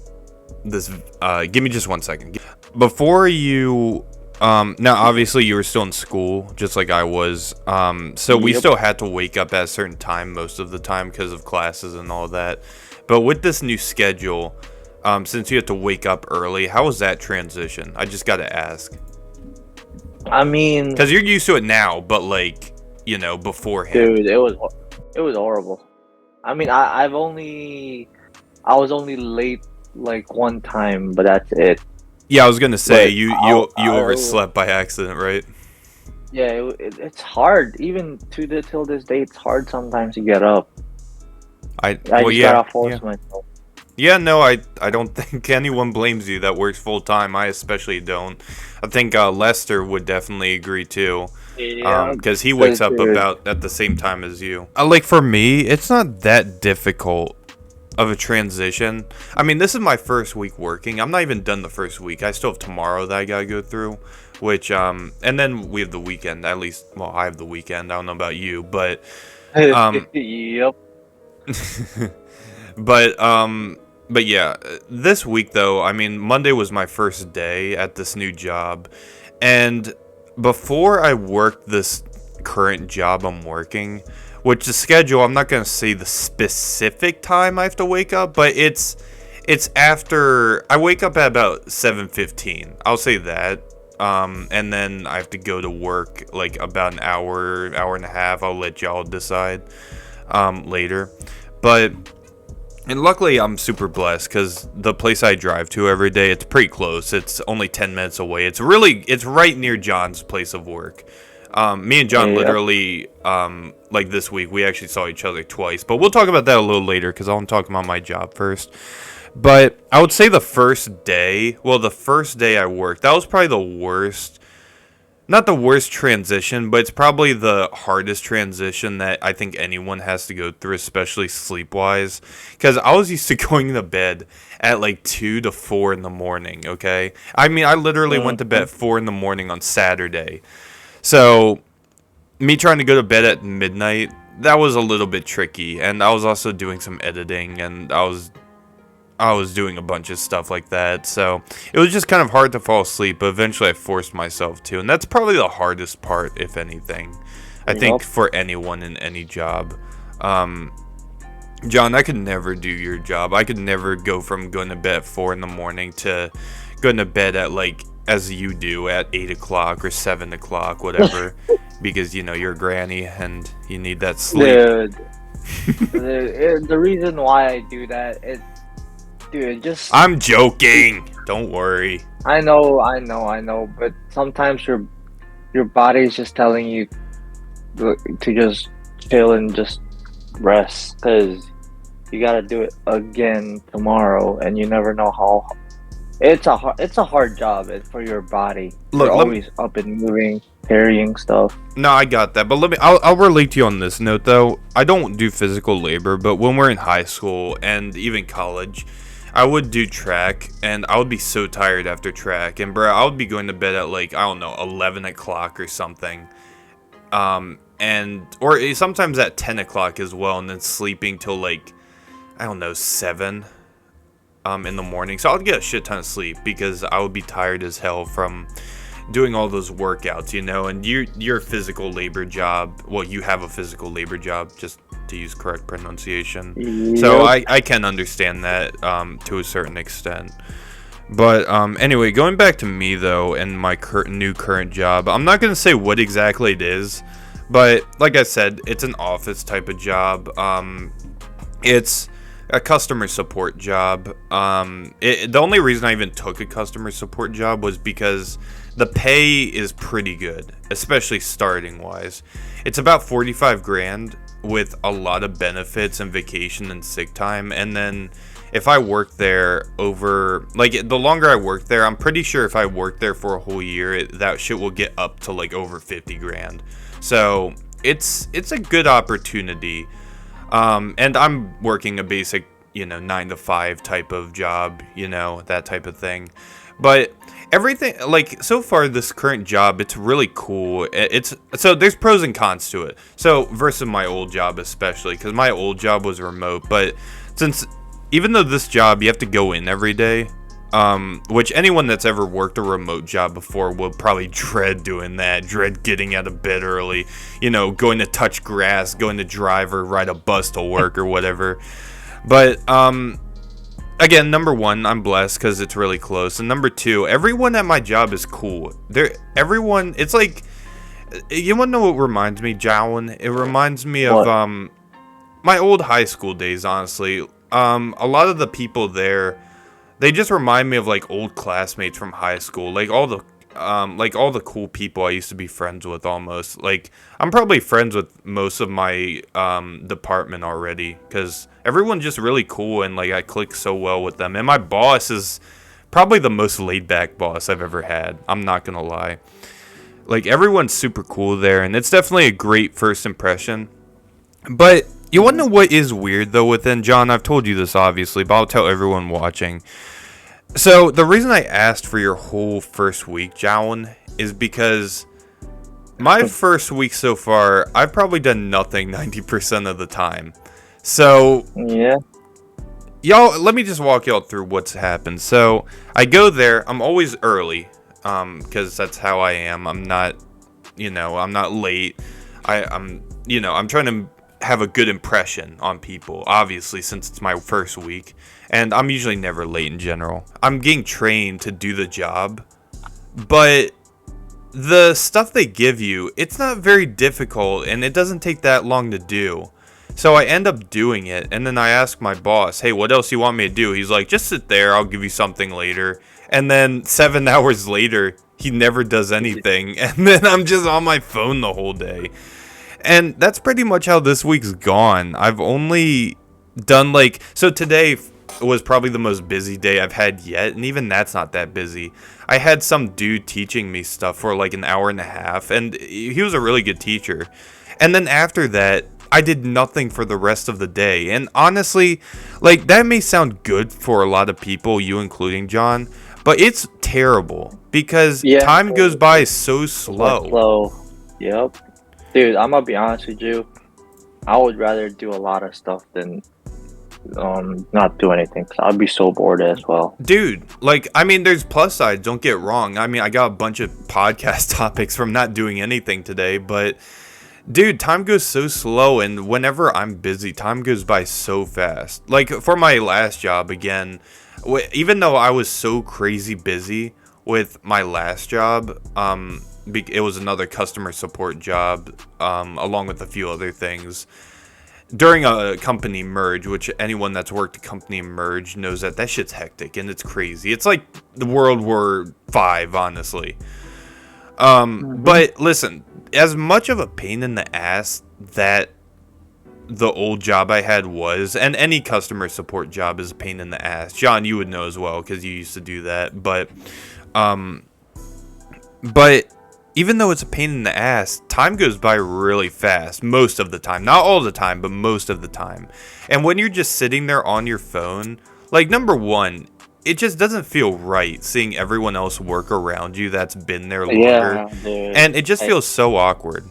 me just 1 second. Before you. Now obviously you were still in school, just like I was. So we Yep. still had to wake up at a certain time most of the time because of classes and all that. But with this new schedule, since you have to wake up early, how was that transition? I just gotta ask. I mean, Because you're used to it now, but like, beforehand. dude, it was horrible. I mean, I was only late like one time, but that's it. Yeah, I was gonna say But you I'll- overslept by accident, right? Yeah, it's hard. Even till this day, it's hard sometimes to get up. I just gotta force myself. Yeah, no, I don't think anyone blames you that works full time. I especially don't. I think Lester would definitely agree too. Yeah, Because he wakes up dude. about at the same time as you. Like for me, it's not that difficult of a transition. I mean, this is my first week working. I'm not even done the first week. I still have tomorrow that I gotta go through, which and then we have the weekend. At least, well, I have the weekend. I don't know about you, but Yep. but yeah, this week though, I mean, Monday was my first day at this new job, and before I worked this current job I'm working, which the schedule, I'm not gonna say the specific time I have to wake up, but it's after I wake up at about 7:15. I'll say that. And then I have to go to work like about an hour and a half. I'll let y'all decide later. But and luckily I'm super blessed because the place I drive to every day, it's pretty close. It's only 10 minutes away. It's right near John's place of work. Me and John Yeah. literally, like this week, we actually saw each other twice. But we'll talk about that a little later because I want to talk about my job first. But I would say the first day I worked, that was probably the worst. Not the worst transition, but it's probably the hardest transition that I think anyone has to go through, especially sleep-wise. Because I was used to going to bed at like 2 to 4 in the morning, okay? I mean, I literally went to bed at 4 in the morning on Saturday. So, me trying to go to bed at midnight, that was a little bit tricky. And I was also doing some editing, and I was doing a bunch of stuff like that, so it was just kind of hard to fall asleep, but eventually I forced myself to, and that's probably the hardest part, if anything, I think, for anyone in any job. John, I could never do your job. I could never go from going to bed at 4 in the morning to going to bed at, like, as you do, at 8 o'clock or 7 o'clock, whatever, because, you know, you're a granny and you need that sleep. Dude, the reason why I do that is, dude, just... I'm joking. Don't worry. I know, but sometimes your body's just telling you to just chill and just rest, because you gotta do it again tomorrow, and you never know how... It's a hard job for your body. Look, you're always up and moving, carrying stuff. No, I got that, but I'll relate to you on this note, though. I don't do physical labor, but when we're in high school and even college, I would do track, and I would be so tired after track, and bro, I would be going to bed at like, I don't know, 11 o'clock or something, or sometimes at 10 o'clock as well, and then sleeping till like, I don't know, 7 in the morning. So I would get a shit ton of sleep because I would be tired as hell from doing all those workouts, you know. And your physical labor job, well, you have a physical labor job, just to use correct pronunciation. Yep. So I can understand that to a certain extent. But anyway, going back to me though, and my new current job, I'm not gonna say what exactly it is, but like I said, it's an office type of job. It's a customer support job. The only reason I even took a customer support job was because the pay is pretty good, especially starting wise. It's about 45 grand with a lot of benefits and vacation and sick time. And then if I work there over, like, the longer I work there, I'm pretty sure if I work there for a whole year, that shit will get up to like over 50 grand. So it's a good opportunity. And I'm working a basic, 9 to 5 type of job, that type of thing. But everything, like, so far this current job, it's really cool. So there's pros and cons to it. So versus my old job especially, because my old job was remote. But even though this job, you have to go in every day, which anyone that's ever worked a remote job before will probably dread doing that, dread getting out of bed early, going to touch grass, going to drive or ride a bus to work or whatever. But, again, number one, I'm blessed because it's really close. And number two, everyone at my job is cool. It's like, you want to know what reminds me, Jowan? It reminds me of, my old high school days, honestly. A lot of the people there, they just remind me of like old classmates from high school, like all the cool people I used to be friends with almost. Like, I'm probably friends with most of my department already because everyone's just really cool and like I click so well with them. And my boss is probably the most laid back boss I've ever had. I'm not gonna lie. Like, everyone's super cool there, and it's definitely a great first impression. But you want to know what is weird, though, within John? I've told you this, obviously, but I'll tell everyone watching. So, the reason I asked for your whole first week, Jowan, is because my first week so far, I've probably done nothing 90% of the time. So, Yeah. y'all, let me just walk y'all through what's happened. So, I go there. I'm always early, because that's how I am. I'm not, I'm not late. I'm trying to have a good impression on people, obviously, since it's my first week, and I'm usually never late in general. I'm getting trained to do the job, but the stuff they give you, it's not very difficult, and it doesn't take that long to do. So I end up doing it, and then I ask my boss, hey, what else you want me to do? He's like, just sit there, I'll give you something later. And then 7 hours later, He never does anything, and then I'm just on my phone the whole day. And that's pretty much how this week's gone. I've only done like, so today was probably the most busy day I've had yet, and even that's not that busy. I had some dude teaching me stuff for like an hour and a half, and he was a really good teacher. And then after that, I did nothing for the rest of the day. And honestly, like, that may sound good for a lot of people, you including John, but it's terrible because time goes by so slow. Yep. Dude, I'm gonna be honest with you. I would rather do a lot of stuff than not do anything, because I'd be so bored as well. Dude, like, I mean, there's plus sides, don't get wrong. I mean, I got a bunch of podcast topics from not doing anything today, but dude, time goes so slow, and whenever I'm busy, time goes by so fast. Like, for my last job, again, even though I was so crazy busy with my last job, it was another customer support job, along with a few other things. During a company merge, which anyone that's worked a company merge knows that shit's hectic and it's crazy. It's like the World War V, honestly. But listen, as much of a pain in the ass that the old job I had was, and any customer support job is a pain in the ass. John, you would know as well because you used to do that. But even though it's a pain in the ass, time goes by really fast most of the time. Not all the time, but most of the time. And when you're just sitting there on your phone, like, number one, it just doesn't feel right seeing everyone else work around you that's been there longer. Yeah, dude. And it just feels so awkward.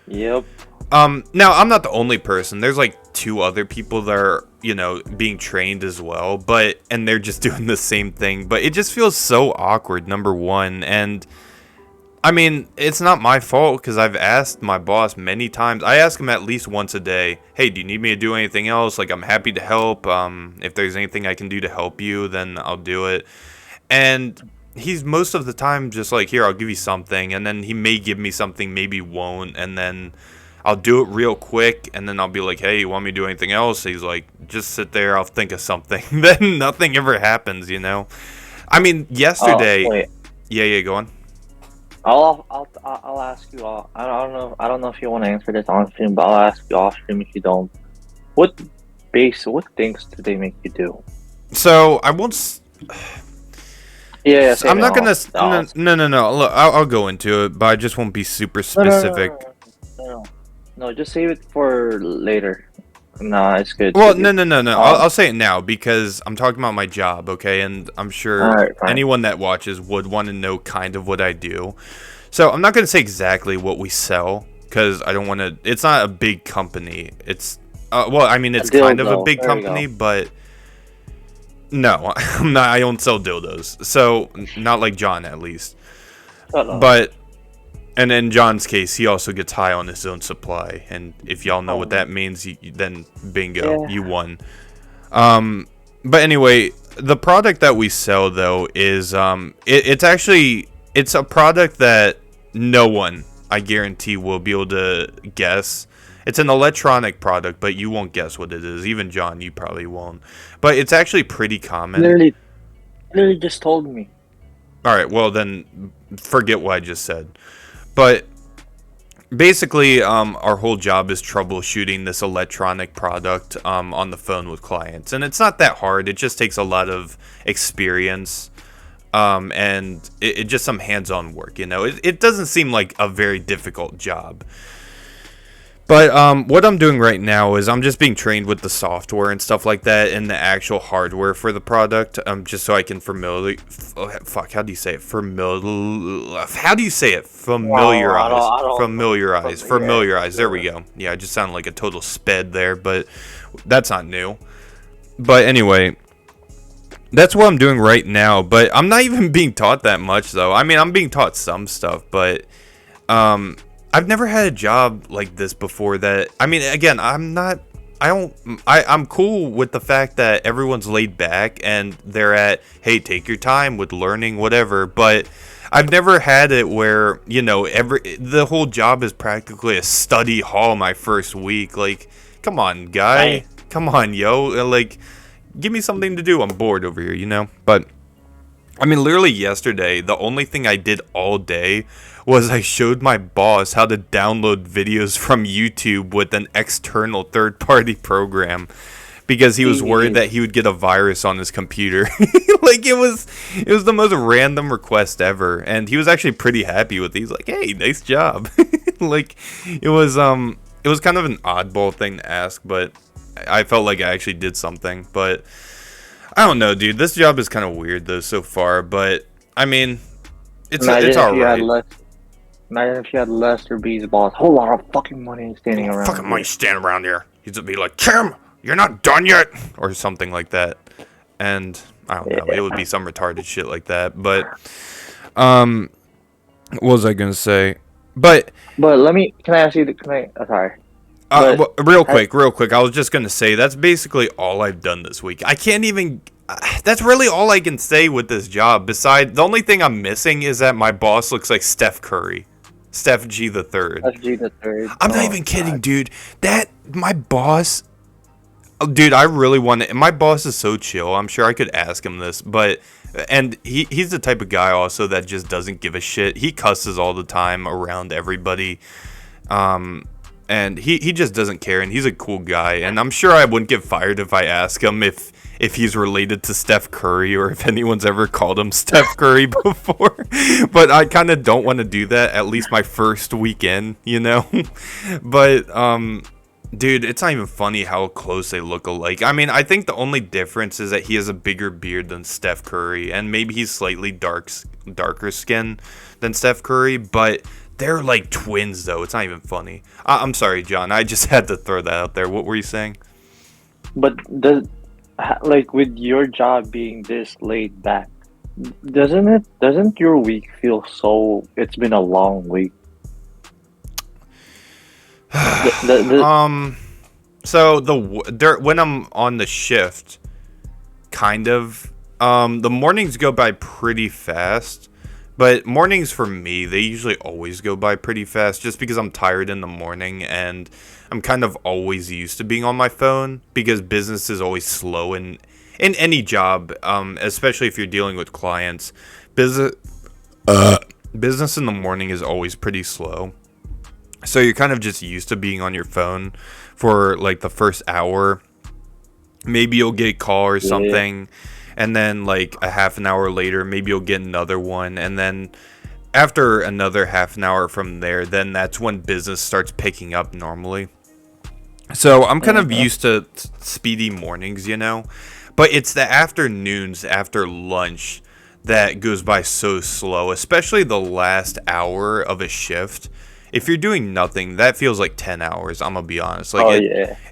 Yep. Now, I'm not the only person. There's like 2 other people that are, being trained as well, and they're just doing the same thing. But it just feels so awkward, number one. And I mean, it's not my fault because I've asked my boss many times. I ask him at least once a day, hey, do you need me to do anything else? Like, I'm happy to help. If there's anything I can do to help you, then I'll do it. And he's most of the time just like, here, I'll give you something. And then he may give me something, maybe won't. And then I'll do it real quick. And then I'll be like, hey, you want me to do anything else? He's like, just sit there. I'll think of something. Then nothing ever happens, I mean, yesterday. Yeah, go on. I'll ask you all. I don't know if you want to answer this on stream, but I'll ask you off stream if you don't. What things do they make you do? So I won't. Yeah. I'm not gonna. No. Look, I'll go into it, but I just won't be super specific. No, just save it for later. No, it's good. Well, no. I'll say it now because I'm talking about my job, okay? And I'm sure anyone that watches would want to know kind of what I do. So I'm not going to say exactly what we sell because I don't want to. It's not a big company. It's it's kind of a big company, but no, I'm not. I don't sell dildos, so not like John at least. But. And in John's case, he also gets high on his own supply. And if y'all know what that means, then bingo, you won. But anyway, the product that we sell, though, is it's a product that no one, I guarantee, will be able to guess. It's an electronic product, but you won't guess what it is. Even John, you probably won't. But it's actually pretty common. Literally just told me. All right, well, then forget what I just said. But basically, our whole job is troubleshooting this electronic product on the phone with clients. And it's not that hard. It just takes a lot of experience and it just some hands-on work, It doesn't seem like a very difficult job. But what I'm doing right now is I'm just being trained with the software and stuff like that and the actual hardware for the product, just so I can familiarize. How do you say it? Familiarize. There we go. Yeah, I just sounded like a total sped there, but that's not new. But anyway, that's what I'm doing right now. But I'm not even being taught that much, though. I mean, I'm being taught some stuff, but I've never had a job like this before that, I mean, again, I'm cool with the fact that everyone's laid back and they're hey, take your time with learning, whatever, but I've never had it where, the whole job is practically a study hall my first week. Like, come on, guy. Come on, yo. Like, give me something to do. I'm bored over here, But I mean, literally yesterday, the only thing I did all day was I showed my boss how to download videos from YouTube with an external third-party program because he was worried that he would get a virus on his computer. Like it was the most random request ever, and he was actually pretty happy with it. He's like, "Hey, nice job." Like it was kind of an oddball thing to ask, but I felt like I actually did something. But I don't know, dude. This job is kind of weird though so far, but I mean, it's alright. Imagine if you had Lester B's boss, whole lot of fucking money standing around. Fucking money standing around here. He'd be like, "Kim, you're not done yet," or something like that. And I don't know. It would be some retarded shit like that. But what was I gonna say? But can I ask you? Sorry. Real quick. I was just gonna say that's basically all I've done this week. I can't even. That's really all I can say with this job. Besides, the only thing I'm missing is that my boss looks like Steph Curry, Steph G the third. I'm not even kidding, dude. That my boss. Dude, I really want to. My boss is so chill. I'm sure I could ask him this, and he's the type of guy also that just doesn't give a shit. He cusses all the time around everybody. And he just doesn't care, and he's a cool guy, and I'm sure I wouldn't get fired if I ask him if he's related to Steph Curry or if anyone's ever called him Steph Curry before. But I kind of don't want to do that, at least my first weekend, you know? But dude, it's not even funny how close they look alike. I mean, I think the only difference is that he has a bigger beard than Steph Curry, and maybe he's slightly darker skin than Steph Curry, but they're like twins, though. It's not even funny. I'm sorry, John. I just had to throw that out there. What were you saying? But with your job being this laid back, doesn't your week feel so? It's been a long week. So when I'm on the shift, kind of, the mornings go by pretty fast. But mornings for me, they usually always go by pretty fast just because I'm tired in the morning and I'm kind of always used to being on my phone because business is always slow in any job, especially if you're dealing with clients. Business in the morning is always pretty slow. So you're kind of just used to being on your phone for like the first hour. Maybe you'll get a call or something. And then, like, a half an hour later, maybe you'll get another one. And then after another half an hour from there, then that's when business starts picking up normally. So I'm kind of used to speedy mornings, you know? But it's the afternoons after lunch that goes by so slow, especially the last hour of a shift. If you're doing nothing, that feels like 10 hours, I'm going to be honest. Like,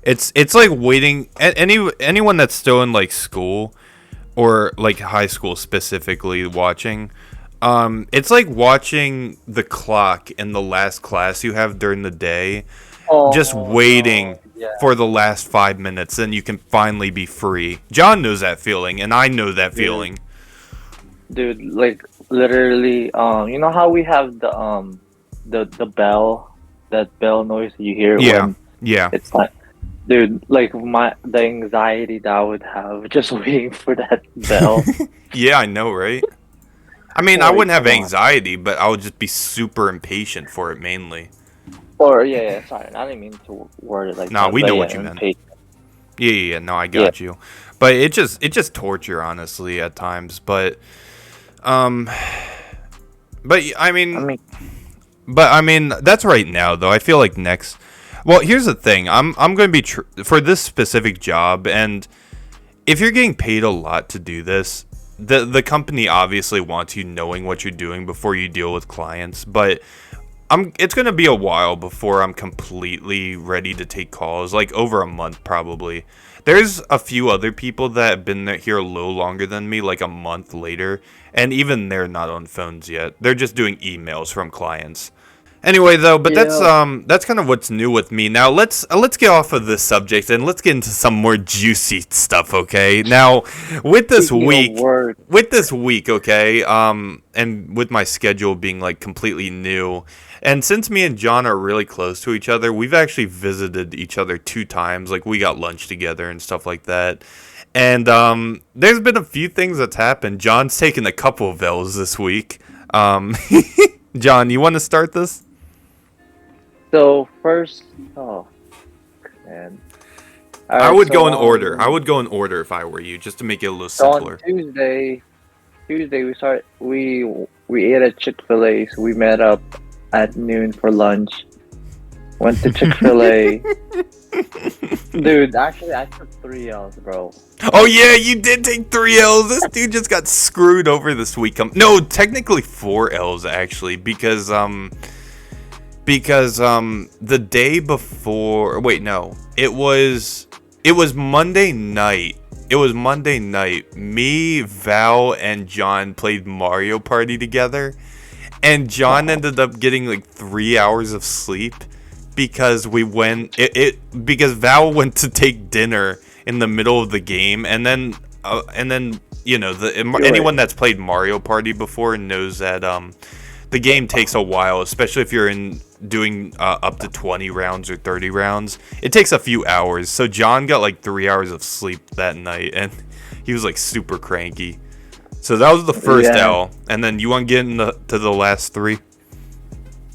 it's like waiting. Anyone that's still in, like, school or like high school specifically watching, it's like watching the clock in the last class you have during the day, just waiting for the last 5 minutes, and you can finally be free. John knows that feeling, and I know that feeling. Dude, like literally, you know how we have the bell, that bell noise you hear when it's like. Dude, like the anxiety that I would have just waiting for that bell. Yeah, I know, right? I mean, I wouldn't have anxiety, but I would just be super impatient for it mainly. Or sorry, I didn't mean to word it like that. No, we know what you meant. Yeah, no, I got you. But it's just torture, honestly, at times. But I mean, that's right now, though. I feel like next. Well, here's the thing. I'm going to be for this specific job, and if you're getting paid a lot to do this, the company obviously wants you knowing what you're doing before you deal with clients. But it's going to be a while before I'm completely ready to take calls, like over a month probably. There's a few other people that have been here a little longer than me, like a month later, and even they're not on phones yet. They're just doing emails from clients. Anyway, though, but Yeah. that's kind of what's new with me. Now let's get off of this subject and let's get into some more juicy stuff, okay? Now, with this Speaking of work, okay, and with my schedule being like completely new, and since me and John are really close to each other, we've actually visited each other 2 times. Like we got lunch together and stuff like that. And there's been a few things that's happened. John's taken a couple of L's this week. John, you want to start this? So first, oh man, I Alright, would so go in on- order. I would go in order if I were you, just to make it a little So simpler. on Tuesday we ate at Chick-fil-A. So we met up at noon for lunch. Went to Chick-fil-A. Dude, actually, I took 3 L's, bro. Oh yeah, you did take 3 L's. This dude just got screwed over this week. No, technically 4 L's actually, because the day before. Wait, no, it was Monday night. It was Monday night. Me, Val, and John played Mario Party together, and John ended up getting like 3 hours of sleep because because Val went to take dinner in the middle of the game, and then you know anyone that's played Mario Party before knows that the game takes a while, especially if you're doing up to 20 rounds or 30 rounds. It takes a few hours. So John got like 3 hours of sleep that night, and he was like super cranky. So that was the first Yeah. L, and then you want to get to the last 3?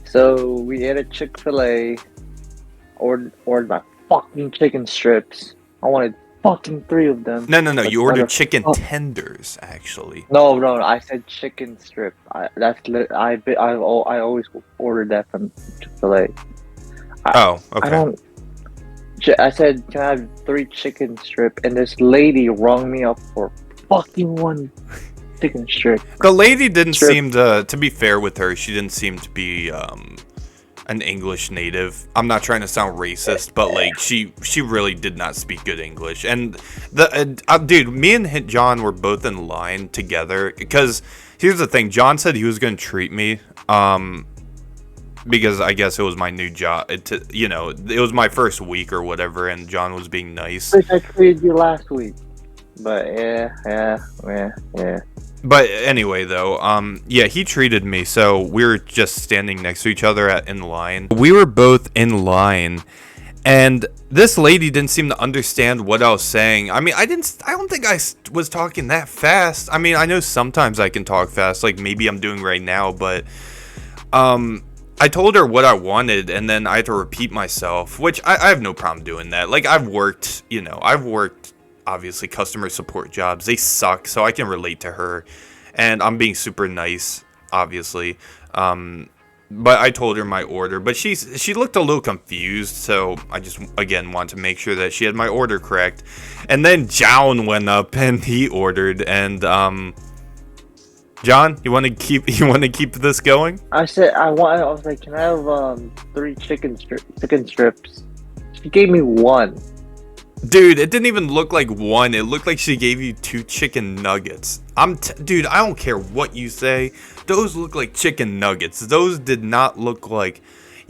So we ate at Chick-fil-A. Ordered my fucking chicken strips. I wanted fucking 3 of them. No. But You ordered motherfucker- chicken Oh. tenders, actually. No, I said chicken strip. I always ordered that from Chick-fil-A. Oh, I okay. don't. I said, can I have 3 chicken strip? And this lady rung me up for fucking 1 chicken strip. The lady didn't Sure. seem to be fair with her. She didn't seem to be an English native. I'm not trying to sound racist, but like she really did not speak good English. And dude, me and John were both in line together because here's the thing. John said he was going to treat me because I guess it was my new job. It was my first week or whatever, and John was being nice. I treated you last week. But yeah. But anyway, though, yeah, he treated me. So we were just standing next to each other in line. We were both in line, and this lady didn't seem to understand what I was saying. I mean, I don't think I was talking that fast. I mean, I know sometimes I can talk fast, like maybe I'm doing right now, but I told her what I wanted, and then I had to repeat myself, which I have no problem doing that. Like, I've worked, obviously, customer support jobs. They suck, so I can relate to her. And I'm being super nice, obviously. But I told her my order. But she looked a little confused, so I just, again, wanted to make sure that she had my order correct. And then John went up, and he ordered. And, John, you want to keep this going? I said I was like, can I have 3 chicken strips? She gave me 1. Dude, it didn't even look like 1. It looked like she gave you 2 chicken nuggets. Dude, I don't care what you say. Those look like chicken nuggets. Those did not look like...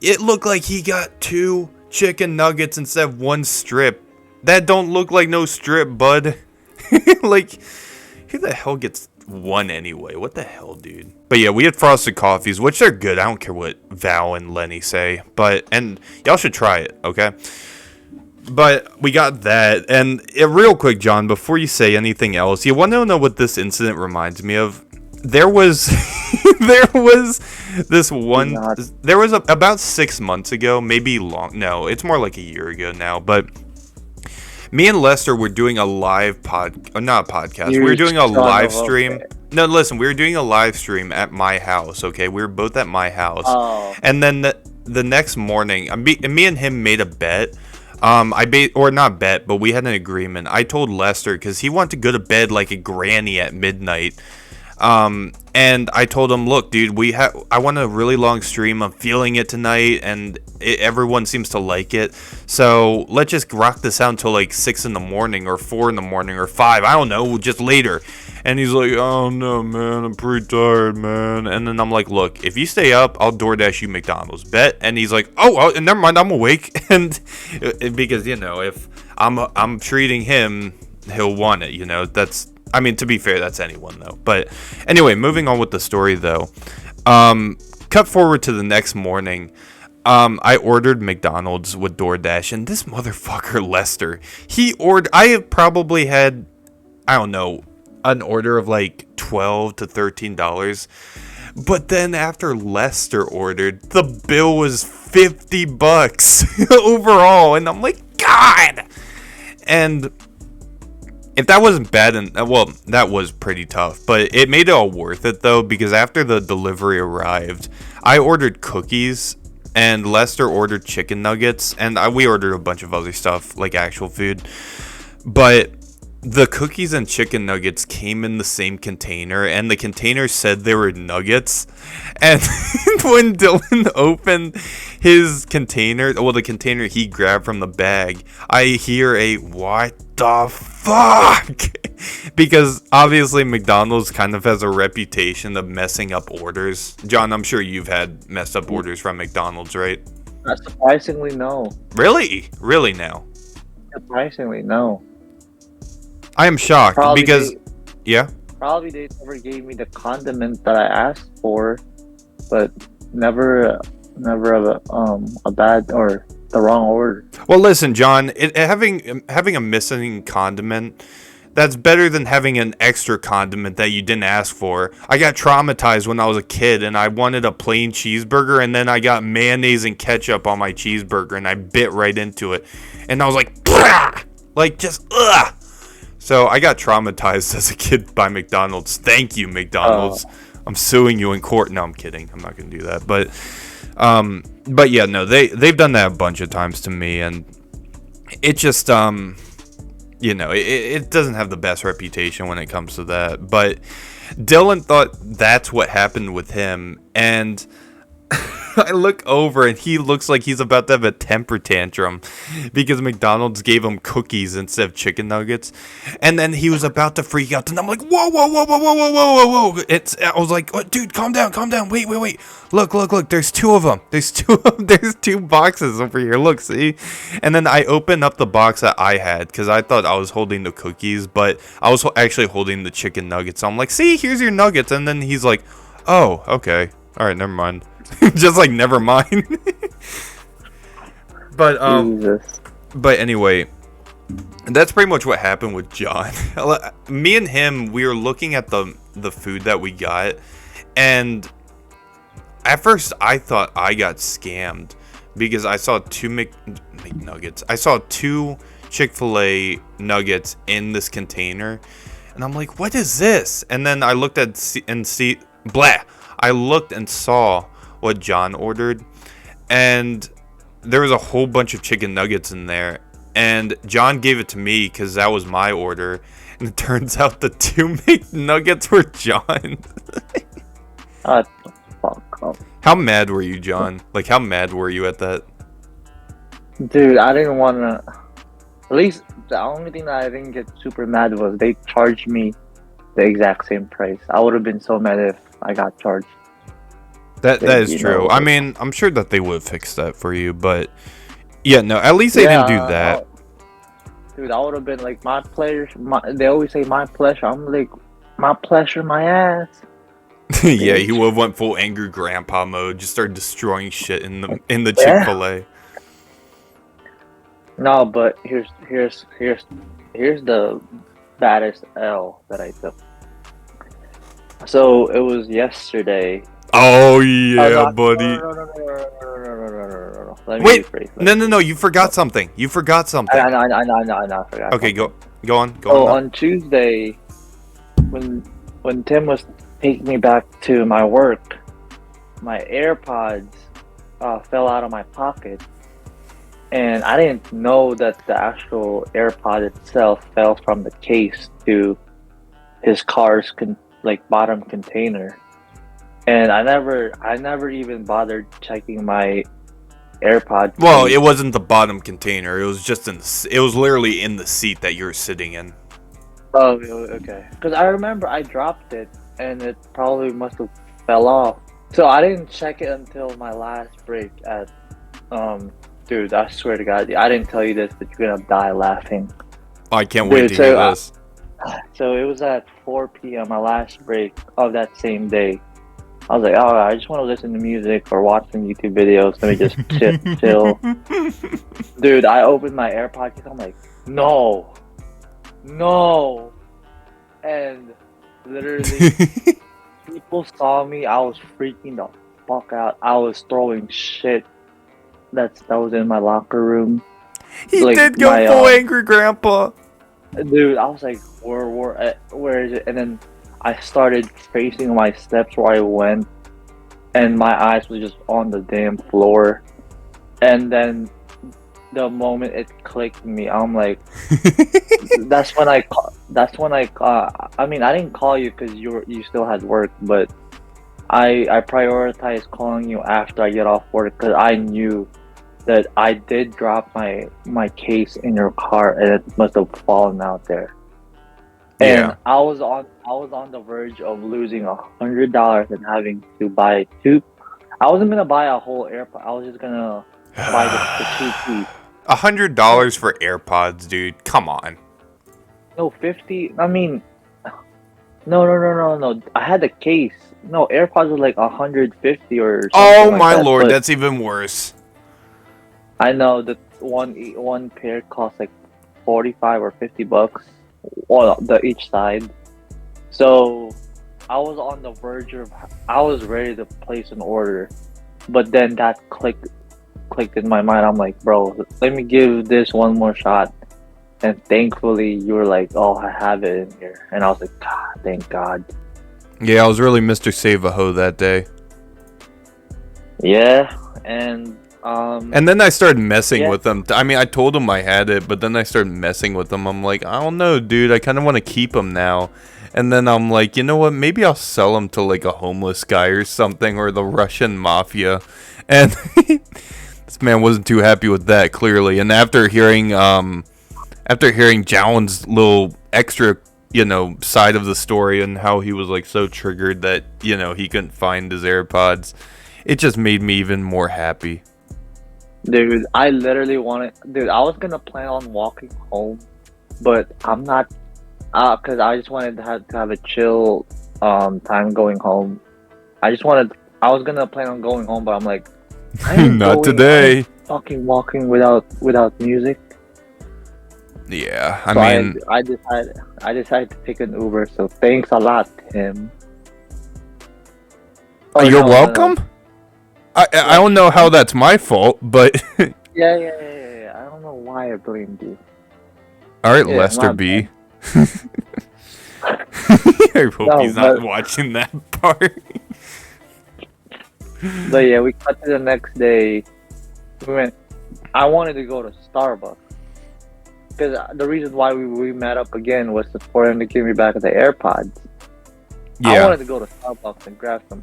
It looked like he got 2 chicken nuggets instead of 1 strip. That don't look like no strip, bud. Like, who the hell gets 1 anyway? What the hell, dude? But yeah, we had frosted coffees, which they're good. I don't care what Val and Lenny say. And y'all should try it, okay? But we got that, and real quick, John, before you say anything else, you want to know what this incident reminds me of? There was about 6 months ago, maybe no, it's more like a year ago now, but me and Lester were doing a live not a podcast, we were doing a live stream. Okay. No, listen, we were doing a live stream at my house, okay? We were both at my house. Oh. And then the next morning, me and him made a bet. Not bet, but we had an agreement. I told Lester, because he wanted to go to bed like a granny at midnight. And I told him, look, dude, I want a really long stream. I'm feeling it tonight, and everyone seems to like it. So let's just rock this out until like 6 in the morning or 4 in the morning or 5. I don't know, just later. And he's like, oh no, man, I'm pretty tired, man. And then I'm like, look, if you stay up, I'll DoorDash you McDonald's. Bet? And he's like, oh, never mind, I'm awake. And because, you know, if I'm treating him, he'll want it, you know. I mean, to be fair, that's anyone, though. But anyway, moving on with the story, though. Cut forward to the next morning. I ordered McDonald's with DoorDash, and this motherfucker, Lester, I have probably had, I don't know, an order of like $12 to $13. But then after Lester ordered, the bill was $50 overall. And I'm like, God! And if that wasn't bad, well, that was pretty tough, but it made it all worth it, though, because after the delivery arrived, I ordered cookies, and Lester ordered chicken nuggets, and we ordered a bunch of other stuff, like actual food, but the cookies and chicken nuggets came in the same container, and the container said they were nuggets. And when Dylan opened his container, well, the container he grabbed from the bag, I hear a what the fuck? Because obviously McDonald's kind of has a reputation of messing up orders. John, I'm sure you've had messed up orders from McDonald's, right? Surprisingly, no. Really? Really now? Surprisingly, no. I am shocked because, yeah. Probably they never gave me the condiment that I asked for, but never a bad or the wrong order. Well, listen, John, having a missing condiment, that's better than having an extra condiment that you didn't ask for. I got traumatized when I was a kid, and I wanted a plain cheeseburger, and then I got mayonnaise and ketchup on my cheeseburger, and I bit right into it, and I was like, "Brah!" Like just ugh. So I got traumatized as a kid by McDonald's. Thank you, McDonald's. I'm suing you in court. No, I'm kidding. I'm not gonna do that. But yeah, no, they've done that a bunch of times to me, and it just you know, it doesn't have the best reputation when it comes to that. But Dylan thought that's what happened with him, and I look over and he looks like he's about to have a temper tantrum because McDonald's gave him cookies instead of chicken nuggets. And then he was about to freak out. And I'm like, whoa, whoa, whoa, whoa, whoa, whoa, whoa, whoa. I was like, oh, dude, calm down, calm down. Wait. Look. There's two of them. There's two boxes over here. Look, see? And then I opened up the box that I had because I thought I was holding the cookies, but I was actually holding the chicken nuggets. So I'm like, see, here's your nuggets. And then he's like, oh, okay. All right, never mind. Just like never mind. But anyway, that's pretty much what happened with John. Me and him, we were looking at the food that we got, and at first I thought I got scammed because I saw two McNuggets. I saw two Chick-fil-A nuggets in this container, and I'm like, what is this? And then I looked I looked and saw what John ordered, and there was a whole bunch of chicken nuggets in there, and John gave it to me because that was my order, and it turns out the two McNuggets were John. Fuck up. How mad were you, John? Like, how mad were you at that? Dude, I didn't want to. At least the only thing that I didn't get super mad was they charged me the exact same price. I would have been so mad if I got charged. That is true. I mean, I'm sure that they would have fixed that for you, but yeah, no, at least they didn't do that. Dude, I would have been like, my pleasure. They always say my pleasure. I'm like, my pleasure, my ass. Yeah, he would have went full angry grandpa mode, just started destroying shit in the Chick-fil-A. No, but here's the baddest L that I took. So it was yesterday. Oh yeah, buddy. No. Wait, no, you forgot something. I forgot. Okay, go on. On Tuesday, when Tim was taking me back to my work, my AirPods fell out of my pocket, and I didn't know that the actual AirPod itself fell from the case to his car's like bottom container, and I never even bothered checking my AirPod. Well, case. it wasn't the bottom container. It was just it was literally in the seat that you were sitting in. Oh, okay. Because I remember I dropped it, and it probably must have fell off. So I didn't check it until my last break at, dude, I swear to God, I didn't tell you this, but you're gonna die laughing. I can't wait to hear this. So it was at 4 p.m., my last break of that same day. I was like, oh, I just want to listen to music or watch some YouTube videos. Let me just chill. Dude, I opened my AirPod case. I'm like, no. And literally, people saw me. I was freaking the fuck out. I was throwing shit that was in my locker room. He Like, did go full angry grandpa. Dude, I was like, where is it? And then I started tracing my steps where I went, and my eyes was just on the damn floor. And then the moment it clicked me, I'm like, that's when I I mean, I didn't call you because you still had work, but I prioritized calling you after I get off work because I knew that I did drop my case in your car and it must have fallen out there. And Yeah. I was on the verge of losing $100 and having to buy two. I wasn't gonna buy a whole AirPod. I was just gonna buy the 2 piece. $100 for AirPods, dude. Come on. No, 50. I mean, no. I had the case. No, AirPods were like 150 or something. Oh like my that, lord, but that's even worse. I know that one pair costs like 45 or $50. Well, each side. So I was on the verge of. I was ready to place an order, but then that clicked in my mind. I'm like, bro, let me give this one more shot. And thankfully, you were like, oh, I have it in here. And I was like, God, thank God. Yeah, I was really Mr. Save-A-Ho that day. Yeah, and then I started messing yeah. with them. I mean, I told them I had it, but then I started messing with them. I'm like, I don't know, dude. I kind of want to keep them now. And then I'm like, you know what? Maybe I'll sell them to like a homeless guy or something, or the Russian mafia. And this man wasn't too happy with that, clearly. And after hearing Jowen's little extra, side of the story and how he was like so triggered that, he couldn't find his AirPods, it just made me even more happy. Dude, I literally wanted. Dude, I was gonna plan on walking home, but I'm not. Cause I just wanted to have a chill time going home. I was gonna plan on going home, but I'm like, I ain't Not going, today. I ain't fucking walking without music. Yeah, So I decided to take an Uber. So thanks a lot, Tim. Oh, You're no. welcome. I don't know how that's my fault, but Yeah. I don't know why I blamed you. all right, Yeah, Lester my B. I hope he's not watching that part. But yeah, we cut to the next day. I wanted to go to Starbucks because the reason why we met up again was for him to give me back the AirPods. I Yeah. wanted to go to Starbucks and grab some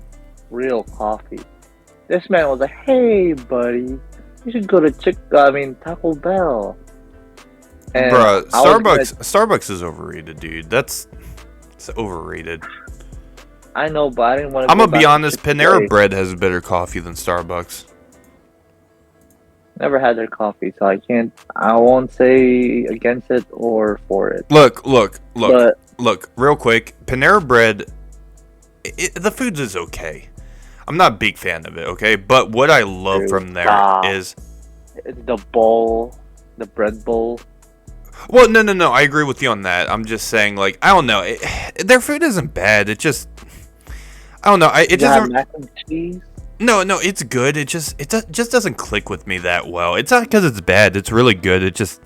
real coffee. This man was like, "Hey, buddy, you should go to Taco Bell." And Bruh, I was gonna- Starbucks is overrated, dude. It's overrated. I know, but I didn't want to. I'm gonna be honest. Panera Bread has better coffee than Starbucks. Never had their coffee, so I won't say against it or for it. Look, But real quick. Panera Bread, the food is okay. I'm not a big fan of it, okay? But what I love from there is it's the bowl, the bread bowl. Well, no. I agree with you on that. I'm just saying, like, I don't know. Their food isn't bad. It just, I don't know. It doesn't. Mac and cheese. No, it's good. It just doesn't click with me that well. It's not because it's bad. It's really good. It just,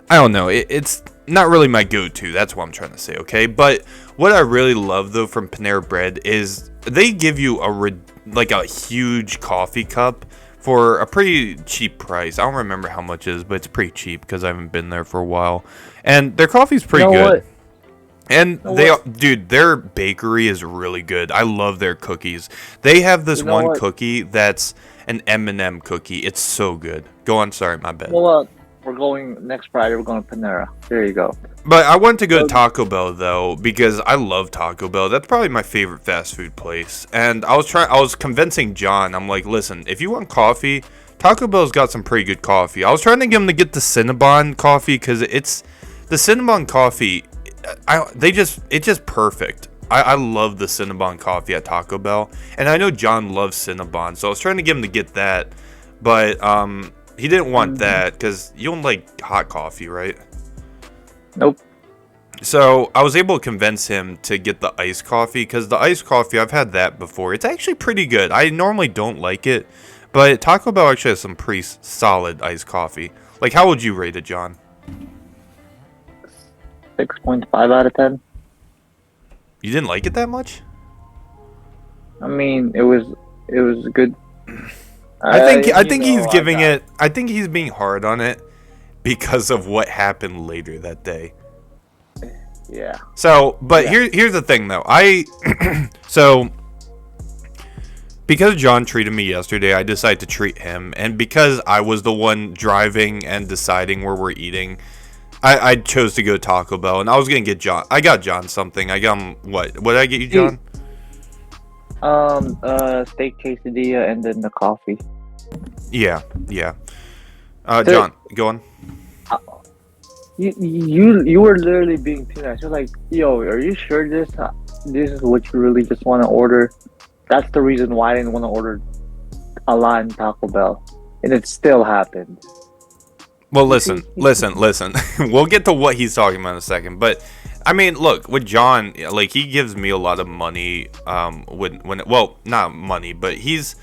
I don't know. It's not really my go-to. That's what I'm trying to say. Okay, but what I really love though from Panera Bread is they give you a huge coffee cup for a pretty cheap price. I don't remember how much it is, but it's pretty cheap because I haven't been there for a while. And their coffee's pretty good. What? And dude, their bakery is really good. I love their cookies. They have this one cookie that's an M&M cookie. It's so good. Go on, sorry, my bad. Well, we're going next Friday. We're going to Panera. There you go. But I wanted to go to Taco Bell though because I love Taco Bell. That's probably my favorite fast food place. And I was convincing John. I'm like, listen, if you want coffee, Taco Bell's got some pretty good coffee. I was trying to get him to get the Cinnabon coffee because it's the Cinnabon coffee. It's just perfect. I love the Cinnabon coffee at Taco Bell, and I know John loves Cinnabon, so I was trying to get him to get that, but he didn't want that because you don't like hot coffee, right? Nope. So I was able to convince him to get the iced coffee because the iced coffee, I've had that before. It's actually pretty good. I normally don't like it, but Taco Bell actually has some pretty solid iced coffee. Like, how would you rate it, John? 6.5 out of 10. You didn't like it that much? I mean, it was good. I think he's giving it. I think he's being hard on it because of what happened later that day. Yeah. So, but here's the thing though. So because John treated me yesterday, I decided to treat him, and because I was the one driving and deciding where we're eating, I chose to go Taco Bell, and I was gonna get John. I got John something. I got him what? What did I get you, John? Steak quesadilla and then the coffee. Yeah. John, go on. You were literally being too nice. You're like, yo, are you sure this is what you really just want to order? That's the reason why I didn't want to order a lot in Taco Bell, and it still happened. Well, listen. We'll get to what he's talking about in a second. But, I mean, look, with John, like, he gives me a lot of money, well, not money, but he's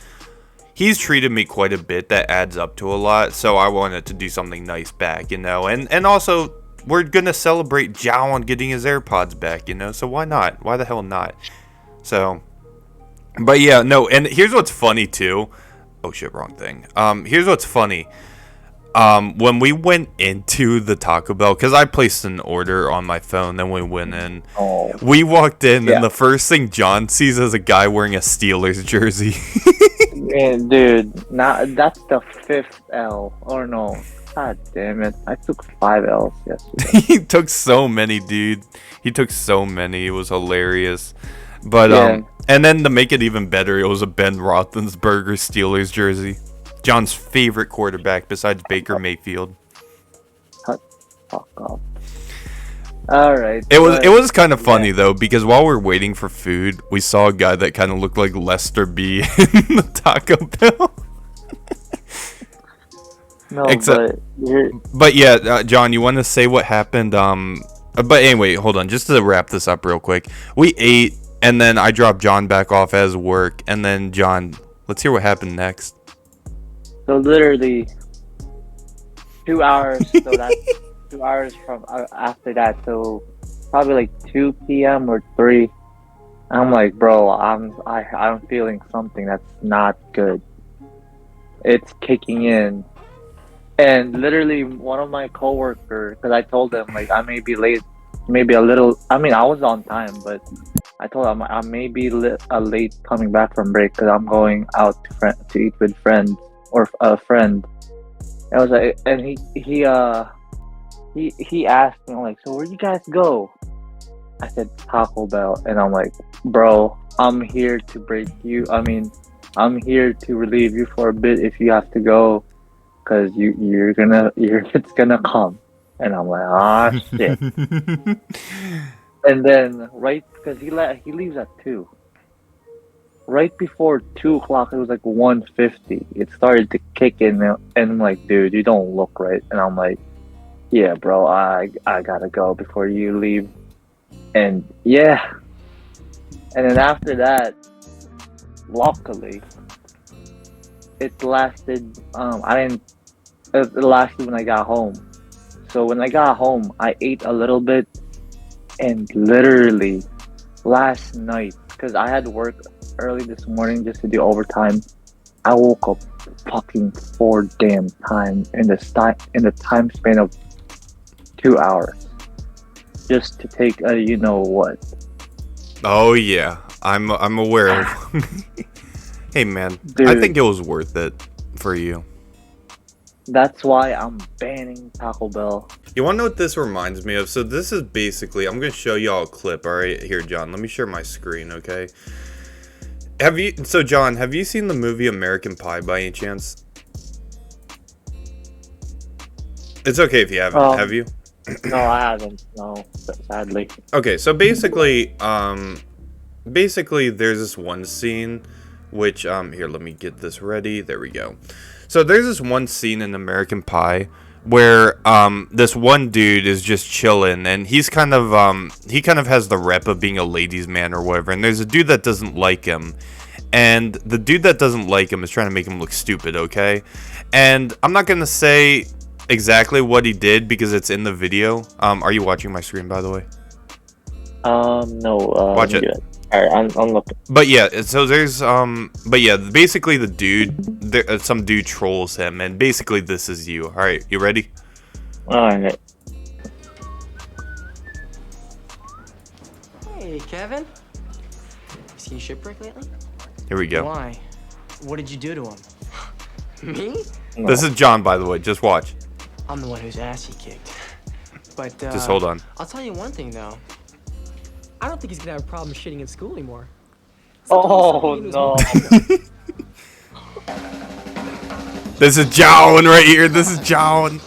treated me quite a bit that adds up to a lot. So I wanted to do something nice back, and also, we're going to celebrate John getting his AirPods back, so why not? Why the hell not? So, but yeah, no, and here's what's funny, too. Oh, shit, wrong thing. Here's what's funny. When we went into the Taco Bell, because I placed an order on my phone, then we went in. Oh. We walked in, and the first thing John sees is a guy wearing a Steelers jersey. Man, dude, that's the 5th L. Or no, god damn it! I took 5 L's yesterday. He took so many, dude. He took so many. It was hilarious. But and then to make it even better, it was a Ben Roethlisberger Steelers jersey. John's favorite quarterback besides Baker Mayfield. Fuck off. All right. It was kind of funny though, because while we were waiting for food, we saw a guy that kind of looked like Lester B in the Taco Bell. No, but yeah, John, you want to say what happened? But anyway, hold on, just to wrap this up real quick. We ate, and then I dropped John back off as work, and then John, let's hear what happened next. So literally 2 hours. So that's 2 hours from after that. So probably like 2 p.m. or 3. I'm like, bro, I'm feeling something that's not good. It's kicking in, and literally one of my coworkers, because I told them like I may be late, maybe a little. I mean, I was on time, but I told them I may be late coming back from break because I'm going out to eat with friends. Or a friend. I was like, and he asked me like, so where you guys go? I said Taco Bell, and I'm like, bro, I'm here to break you. I mean, I'm here to relieve you for a bit if you have to go, cause it's gonna come. And I'm like, ah shit. And then because he leaves at 2. Right before 2 o'clock, it was like 1:50. It started to kick in, and I'm like, dude, you don't look right. And I'm like, yeah, bro, I gotta go before you leave. And yeah. And then after that, luckily, it lasted. It lasted when I got home. So when I got home, I ate a little bit, and literally last night, because I had work early this morning just to do overtime, I woke up fucking 4 damn times in the time span of 2 hours. just to take a you know what. Oh yeah, I'm aware of. Hey man, Dude. I think it was worth it for you. That's why I'm banning Taco Bell. You want to know what this reminds me of? So this is basically, I'm going to show y'all a clip. All right, here, John, let me share my screen, okay? John, have you seen the movie American Pie by any chance? It's okay if you haven't. Have you? No, I haven't. No, sadly. Okay, so basically, there's this one scene, which, here, let me get this ready. There we go. So there's this one scene in American Pie where this one dude is just chilling, and he's kind of has the rep of being a ladies' man or whatever, and there's a dude that doesn't like him, and the dude that doesn't like him is trying to make him look stupid, okay? And I'm not gonna say exactly what he did because it's in the video. Are you watching my screen, by the way? No. Watch it. Alright, I'm looking. But yeah, so there's basically the dude, some dude trolls him, and basically this is you. All right, you ready? Alright. Hey, Kevin. Seen shipwreck lately? Here we go. Why? What did you do to him? Me? No. This is John, by the way. Just watch. I'm the one whose ass he kicked. But Just hold on. I'll tell you one thing though. I don't think he's gonna have a problem shitting in school anymore. Oh no. This is John right here. This is John.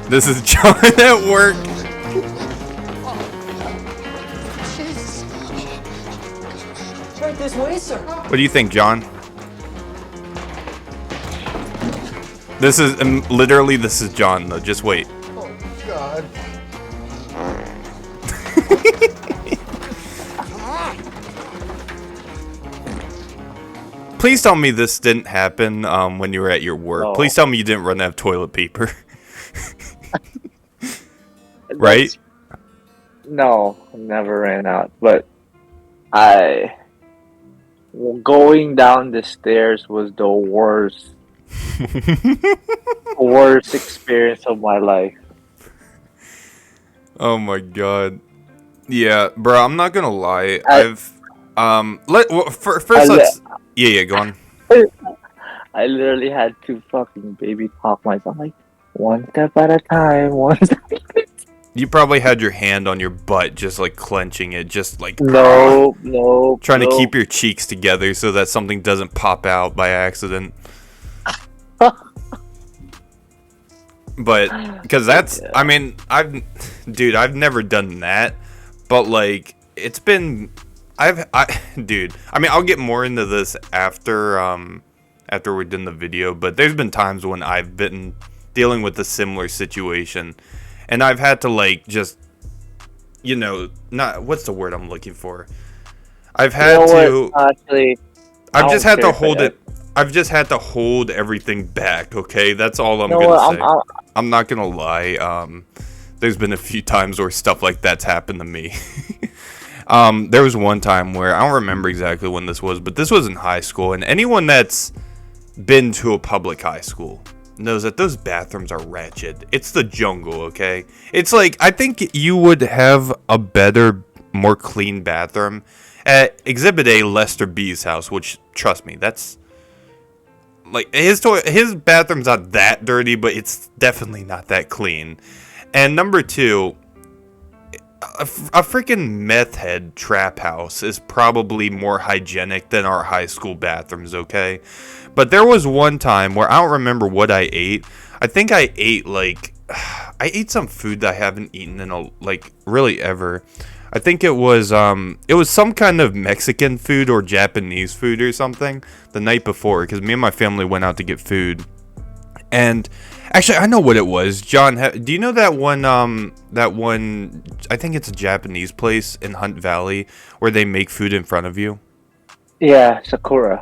This is John at work. Right this way, sir. What do you think, John? This is literally this is John though. Just wait. Oh God. Please tell me this didn't happen when you were at your work. No. Please tell me you didn't run out of toilet paper. Right? No, never ran out. But going down the stairs was the worst experience of my life. Oh my god. Yeah, bro, I'm not gonna lie. Yeah, go on. I literally had to fucking baby talk myself like one step at a time, one step. You probably had your hand on your butt, just like clenching it, just like No, trying to keep your cheeks together so that something doesn't pop out by accident. But because that's, I mean, I've never done that, but like it's been, dude. I mean, I'll get more into this after we're done the video, but there's been times when I've been dealing with a similar situation. And I've had to like just, not what's the word I'm looking for. I've had to. Actually, I've just had to hold it. I've just had to hold everything back. Okay, that's all I'm gonna say. I'm not gonna lie. There's been a few times where stuff like that's happened to me. There was one time where I don't remember exactly when this was, but this was in high school, and anyone that's been to a public high school knows that those bathrooms are wretched. It's the jungle, okay? It's like, I think you would have a better, more clean bathroom at Exhibit A, Lester B's house, which, trust me, that's like, his bathroom's not that dirty, but it's definitely not that clean. And number two, a freaking meth head trap house is probably more hygienic than our high school bathrooms, okay? But there was one time where I don't remember what I ate. I think I ate I ate some food that I haven't eaten in really ever. I think it was some kind of Mexican food or Japanese food or something the night before, because me and my family went out to get food. And actually, I know what it was. John, do you know that one, I think it's a Japanese place in Hunt Valley where they make food in front of you? Yeah, Sakura.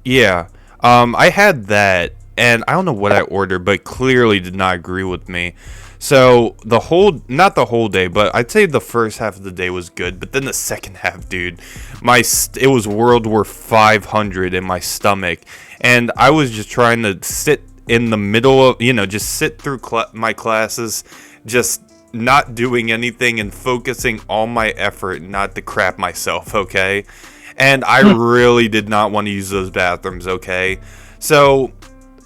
Yeah. I had that, and I don't know what I ordered, but clearly did not agree with me. So, not the whole day, but I'd say the first half of the day was good, but then the second half, dude, it was World War 500 in my stomach, and I was just trying to sit in the middle of, just sit through my classes, just not doing anything and focusing all my effort not to crap myself, okay? And I really did not want to use those bathrooms, okay? So,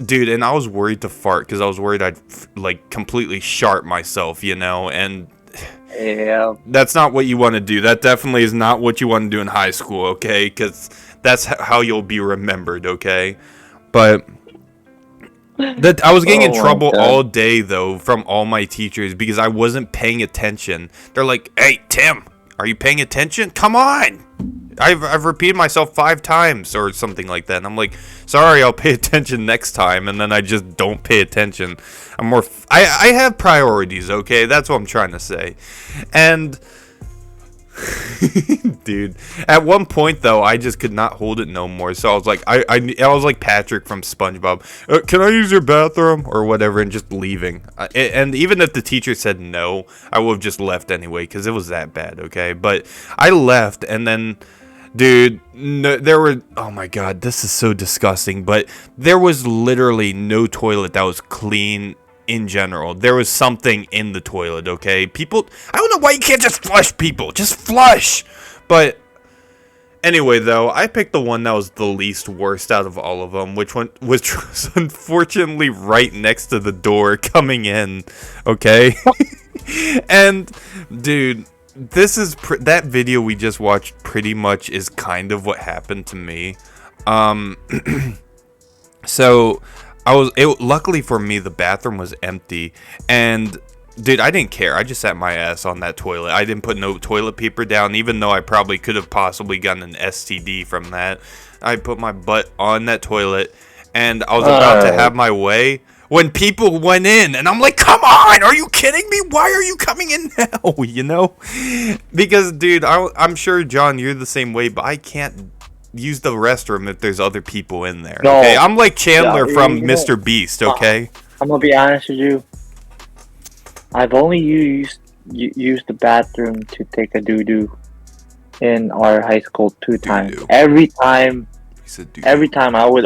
dude, and I was worried to fart because I was worried I'd, like, completely shart myself, and... Yeah. That's not what you want to do. That definitely is not what you want to do in high school, okay? Because that's how you'll be remembered, okay? But I was getting in trouble all day, though, from all my teachers because I wasn't paying attention. They're like, "Hey, Tim, are you paying attention? Come on!" I've repeated myself 5 times or something like that. And I'm like, sorry, I'll pay attention next time. And then I just don't pay attention. I have priorities, okay? That's what I'm trying to say. And, dude, at one point, though, I just could not hold it no more. So I was like, I was like Patrick from SpongeBob. Can I use your bathroom? Or whatever, and just leaving. And even if the teacher said no, I would have just left anyway, because it was that bad, okay? But I left, and then... Dude, no, oh my god, this is so disgusting, but there was literally no toilet that was clean in general. There was something in the toilet, okay? People, I don't know why you can't just flush people. Just flush! But anyway, though, I picked the one that was the least worst out of all of them, which was unfortunately right next to the door coming in, okay? And, dude... that video we just watched pretty much is kind of what happened to me. So luckily for me, the bathroom was empty, and dude, I didn't care. I just sat my ass on that toilet. I didn't put no toilet paper down, even though I probably could have possibly gotten an STD from that. I put my butt on that toilet, and I was about to have my way when people went in, and I'm like, come on, are you kidding me? Why are you coming in now, Because, dude, I'm sure, John, you're the same way, but I can't use the restroom if there's other people in there, okay? I'm like Chandler from Mr. Beast, okay? I'm gonna be honest with you. I've only used the bathroom to take a doo-doo in our high school 2 times. Doo-doo. Every time I would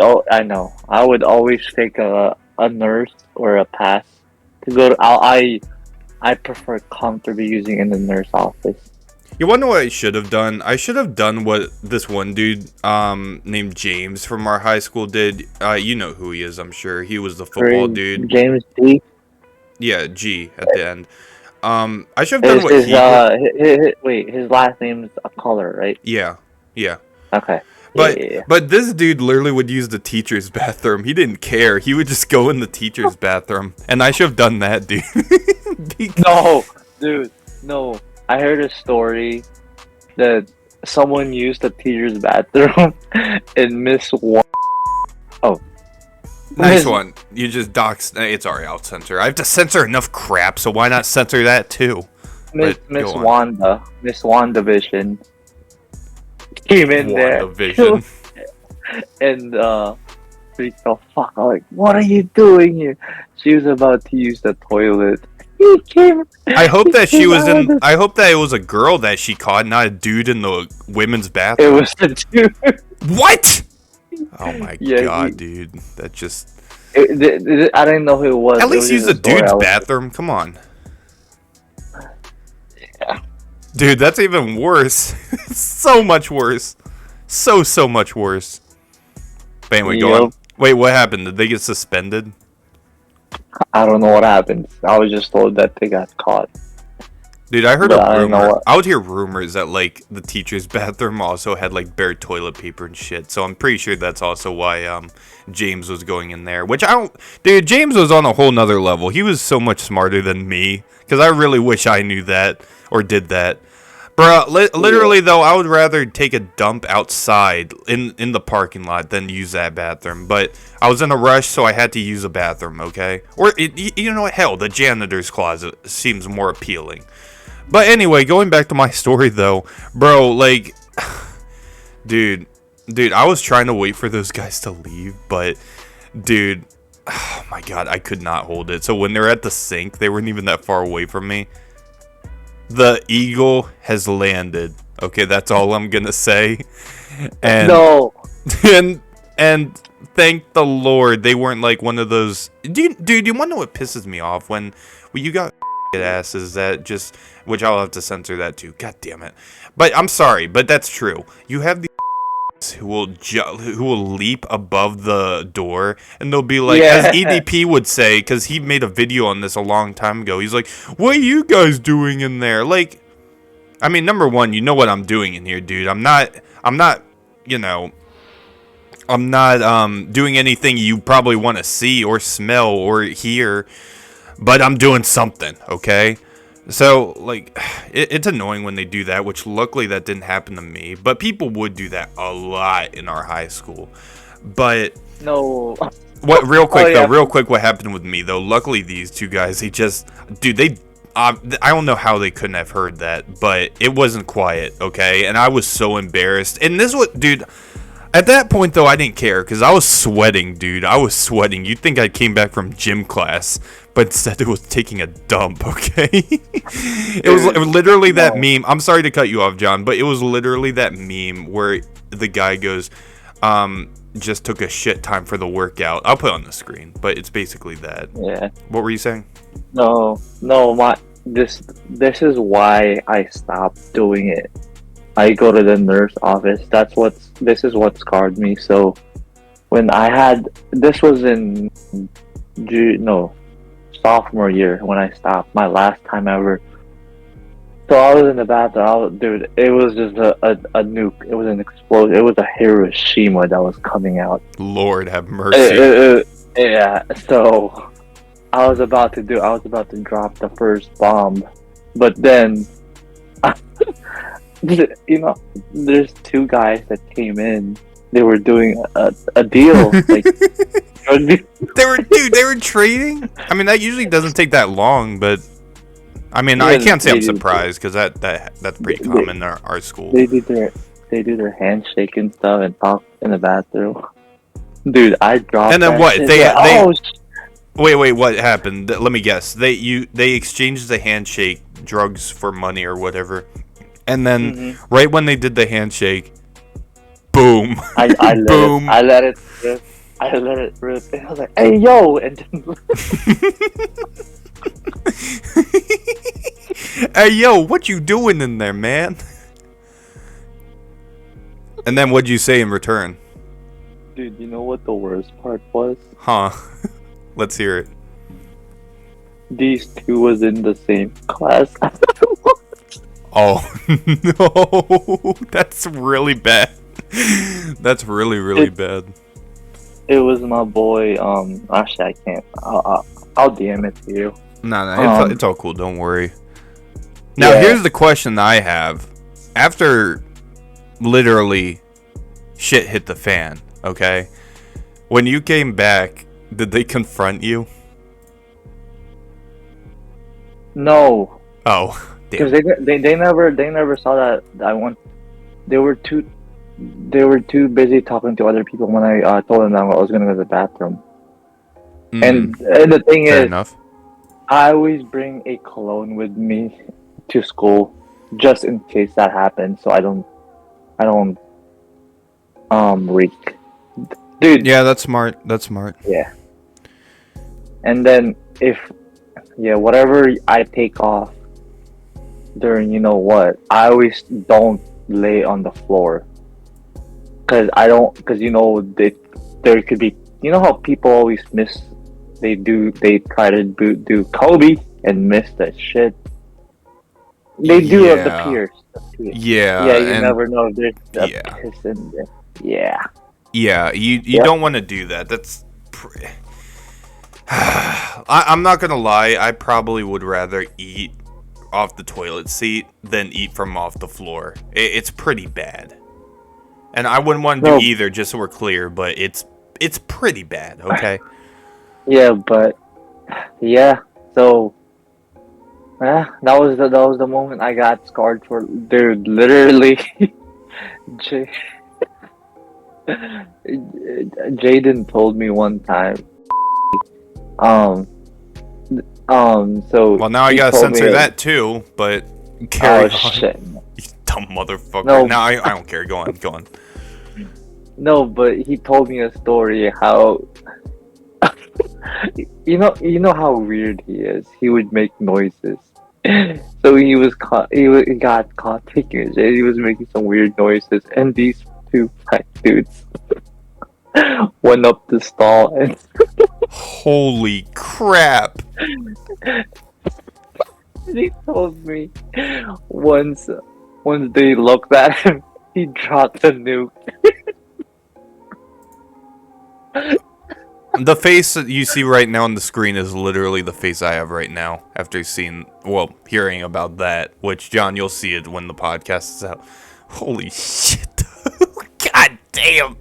always take a nurse or a pass to go to. I prefer comfortably using in the nurse office. You wonder what I should have done? I should have done what this one dude named James from our high school did. You know who he is, I'm sure. He was the football dude. James G. Yeah, G at the end. I should have done what his last name's a color, right? Yeah. Okay. But this dude literally would use the teacher's bathroom. He didn't care. He would just go in the teacher's bathroom. And I should have done that, dude. No, dude, no. I heard a story that someone used the teacher's bathroom and Miss One. Oh. Nice one. You just doxed. It's alright, I'll censor. I have to censor enough crap, so why not censor that too? Miss WandaVision came in there. And freaked the fuck out, like, what are you doing here? She was about to use the toilet. I hope that it was a girl that she caught, not a dude in the women's bathroom. It was a dude. What? Oh my god, dude. That just... I didn't know who it was. At least use the dude's bathroom. Come on. Yeah. Dude, that's even worse. So much worse. So much worse. But anyway, go on. Wait, what happened? Did they get suspended? I don't know what happened. I was just told that they got caught. Dude, I heard a rumor. I would hear rumors that, like, the teacher's bathroom also had, like, bare toilet paper and shit. So I'm pretty sure that's also why James was going in there. Which I don't... Dude, James was on a whole nother level. He was so much smarter than me. Because I really wish I knew that. Or did that. Bruh, literally, though, I would rather take a dump outside in the parking lot than use that bathroom. But I was in a rush, so I had to use a bathroom, okay? Or, you know what? Hell, the janitor's closet seems more appealing. But anyway, going back to my story, though. Bro, like... Dude, I was trying to wait for those guys to leave, but... Dude... Oh my god, I could not hold it. So when they're at the sink, they weren't even that far away from me. The eagle has landed. Okay, that's all I'm gonna say. And, no. And And thank the Lord they weren't like one of those. Dude, you want to know what pisses me off when you got asses that just, which I'll have to censor that too. God damn it. But I'm sorry, but that's true. You have the who will leap above the door, and they'll be like, as EDP would say, because he made a video on this a long time ago. He's like, "What are you guys doing in there?" Like, I mean, number one, you know what I'm doing in here, dude. I'm not, you know, I'm not doing anything you probably want to see or smell or hear, but I'm doing something, okay? So, like, it's annoying when they do that, which luckily that didn't happen to me. But people would do that a lot in our high school. But No. what? Real quick though, real quick, what happened with me though? Luckily, these two guys, they just, dude, they. I don't know how they couldn't have heard that, but it wasn't quiet, okay? And I was so embarrassed. And this was, dude. At that point, though, I didn't care because I was sweating, dude. I was sweating. You'd think I came back from gym class, but instead it was taking a dump, okay? It was literally that meme. I'm sorry to cut you off, John, but it was literally that meme where the guy goes, just took a shit time for the workout. I'll put it on the screen, but it's basically that. Yeah. What were you saying? No, this is why I stopped doing it. I go to the nurse office. This is what scarred me. So when this was in sophomore year when I stopped, my last time ever. So I was in the bathroom. Dude, it was just a nuke. It was an explosion. It was a Hiroshima that was coming out. Lord have mercy. Yeah. So I was about to drop the first bomb, but then. You know, there's two guys that came in. They were doing a deal. Like, they were trading. I mean, that usually doesn't take that long, but I mean, I can't say I'm surprised because that's pretty common in our school. They do their handshake and stuff and talk in the bathroom. Dude, I dropped. And then what? They wait, what happened? Let me guess. They exchanged the handshake, drugs for money or whatever. And then, right when they did the handshake, boom! I let it rip. And I was like, "Hey, yo!" And then hey, yo, what you doing in there, man? And then what'd you say in return? Dude, you know what the worst part was? Huh? Let's hear it. These two was in the same class. Oh no, that's really bad. That's really bad. It was my boy. Actually, I can't. I'll DM it to you. No, it's all cool. Don't worry. Now, here's the question I have. After literally shit hit the fan, okay? When you came back, did they confront you? No. Oh. Because they never saw that I want. They were too busy talking to other people when I told them that I was gonna go to the bathroom. And the thing Fair is, enough. I always bring a cologne with me to school just in case that happens, so I don't reek. Dude. Yeah, that's smart. Yeah. And then whatever I take off during, you know what, I always don't lay on the floor because you know there could be, you know how people always miss, they try to do Kobe and miss that shit. They do have the pierce. Yeah, you never know if there's a piss in there. Yeah, you don't want to do that. That's I'm not gonna lie, I probably would rather eat off the toilet seat than eat from off the floor. It's pretty bad, and I wouldn't want to do either, just so we're clear, but it's pretty bad, okay? Yeah, but so that was the moment I got scarred for. Dude, literally. Jaden told me one time. So well, now I gotta censor that too, but carry on. Shit. You dumb motherfucker. No. I don't care. Go on. No, but he told me a story how you know how weird he is. He would make noises. So he got caught taking a shit. He was making some weird noises, and these two black dudes went up the stall and Holy crap! he told me once they looked at him, he dropped a nuke. The face that you see right now on the screen is literally the face I have right now after hearing about that. Which, John, you'll see it when the podcast is out. Holy shit. God damn.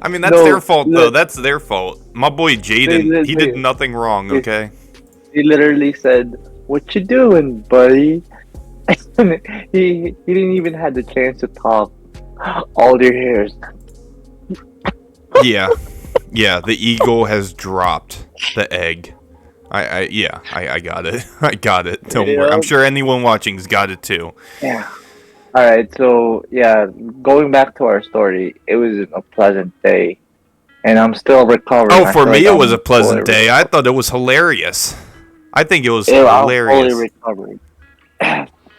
I mean, that's their fault, though. That's their fault. My boy Jaden, he did nothing wrong, okay? He literally said, "What you doing, buddy?" he didn't even have the chance to talk. All your hairs. Yeah. Yeah, the eagle has dropped the egg. I got it. I got it. Don't worry. I'm sure anyone watching's got it too. Yeah. All right. So yeah, going back to our story, it was a pleasant day, and I'm still recovering. Oh, for me, it was a pleasant day. I thought it was hilarious. I think it was hilarious. I'm fully recovered.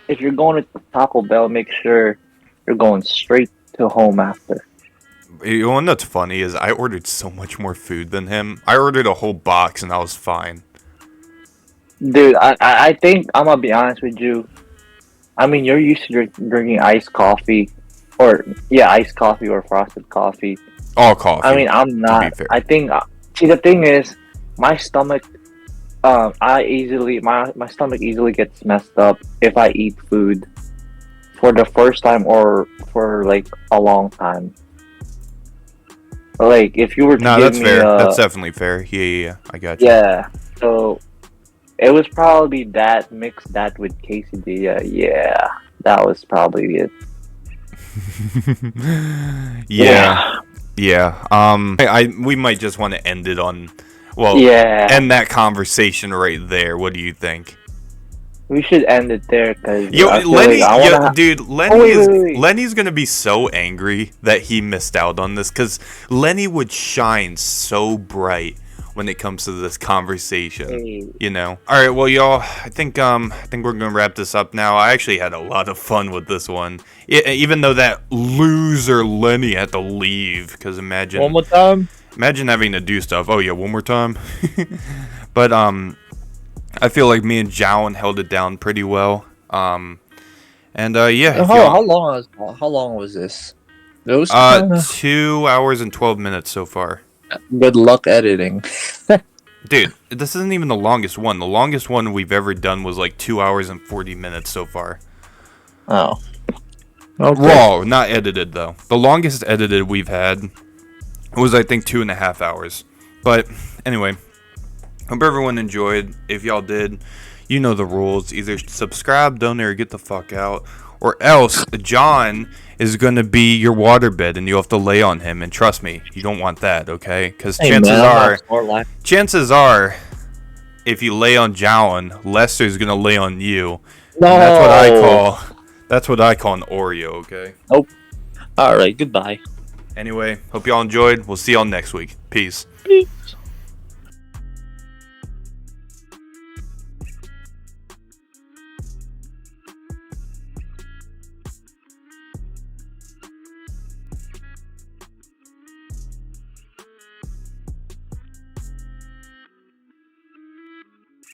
If you're going to Taco Bell, make sure you're going straight to home after. You know what's funny is I ordered so much more food than him. I ordered a whole box and I was fine. Dude, I think I'm gonna be honest with you. I mean, you're used to drinking iced coffee, iced coffee or frosted coffee. All coffee. I mean, I'm not. I think. See, the thing is, my stomach. My stomach easily gets messed up if I eat food for the first time or for like a long time. Like, if you were to give that's me fair. That's definitely fair. Yeah. I got you. Yeah. So, it was probably that, mixed that with quesadilla. Yeah. That was probably it. Yeah. We might just want to end it on, end that conversation right there. What do you think? We should end it there because Lenny's gonna be so angry that he missed out on this because Lenny would shine so bright when it comes to this conversation. You know. All right, well, y'all, I think we're gonna wrap this up now. I actually had a lot of fun with this one, even though that loser Lenny had to leave. Because imagine one more time. Imagine having to do stuff. Oh yeah, one more time. But I feel like me and Jowan held it down pretty well. How long was this? It was 2 hours and 12 minutes so far. Good luck editing. Dude, this isn't even the longest one. The longest one we've ever done was like 2 hours and 40 minutes so far. Oh. Okay. Raw, not edited though. The longest edited we've had was I think 2.5 hours. But anyway, hope everyone enjoyed. If y'all did, you know the rules. Either subscribe, donate, or get the fuck out. Or else, John is going to be your waterbed and you have to lay on him. And trust me, you don't want that, okay? Because chances are, if you lay on Jowan, Lester's going to lay on you. No. And that's what I call an Oreo, okay? Nope. Alright, goodbye. Anyway, hope y'all enjoyed. We'll see y'all next week. Peace. Peace.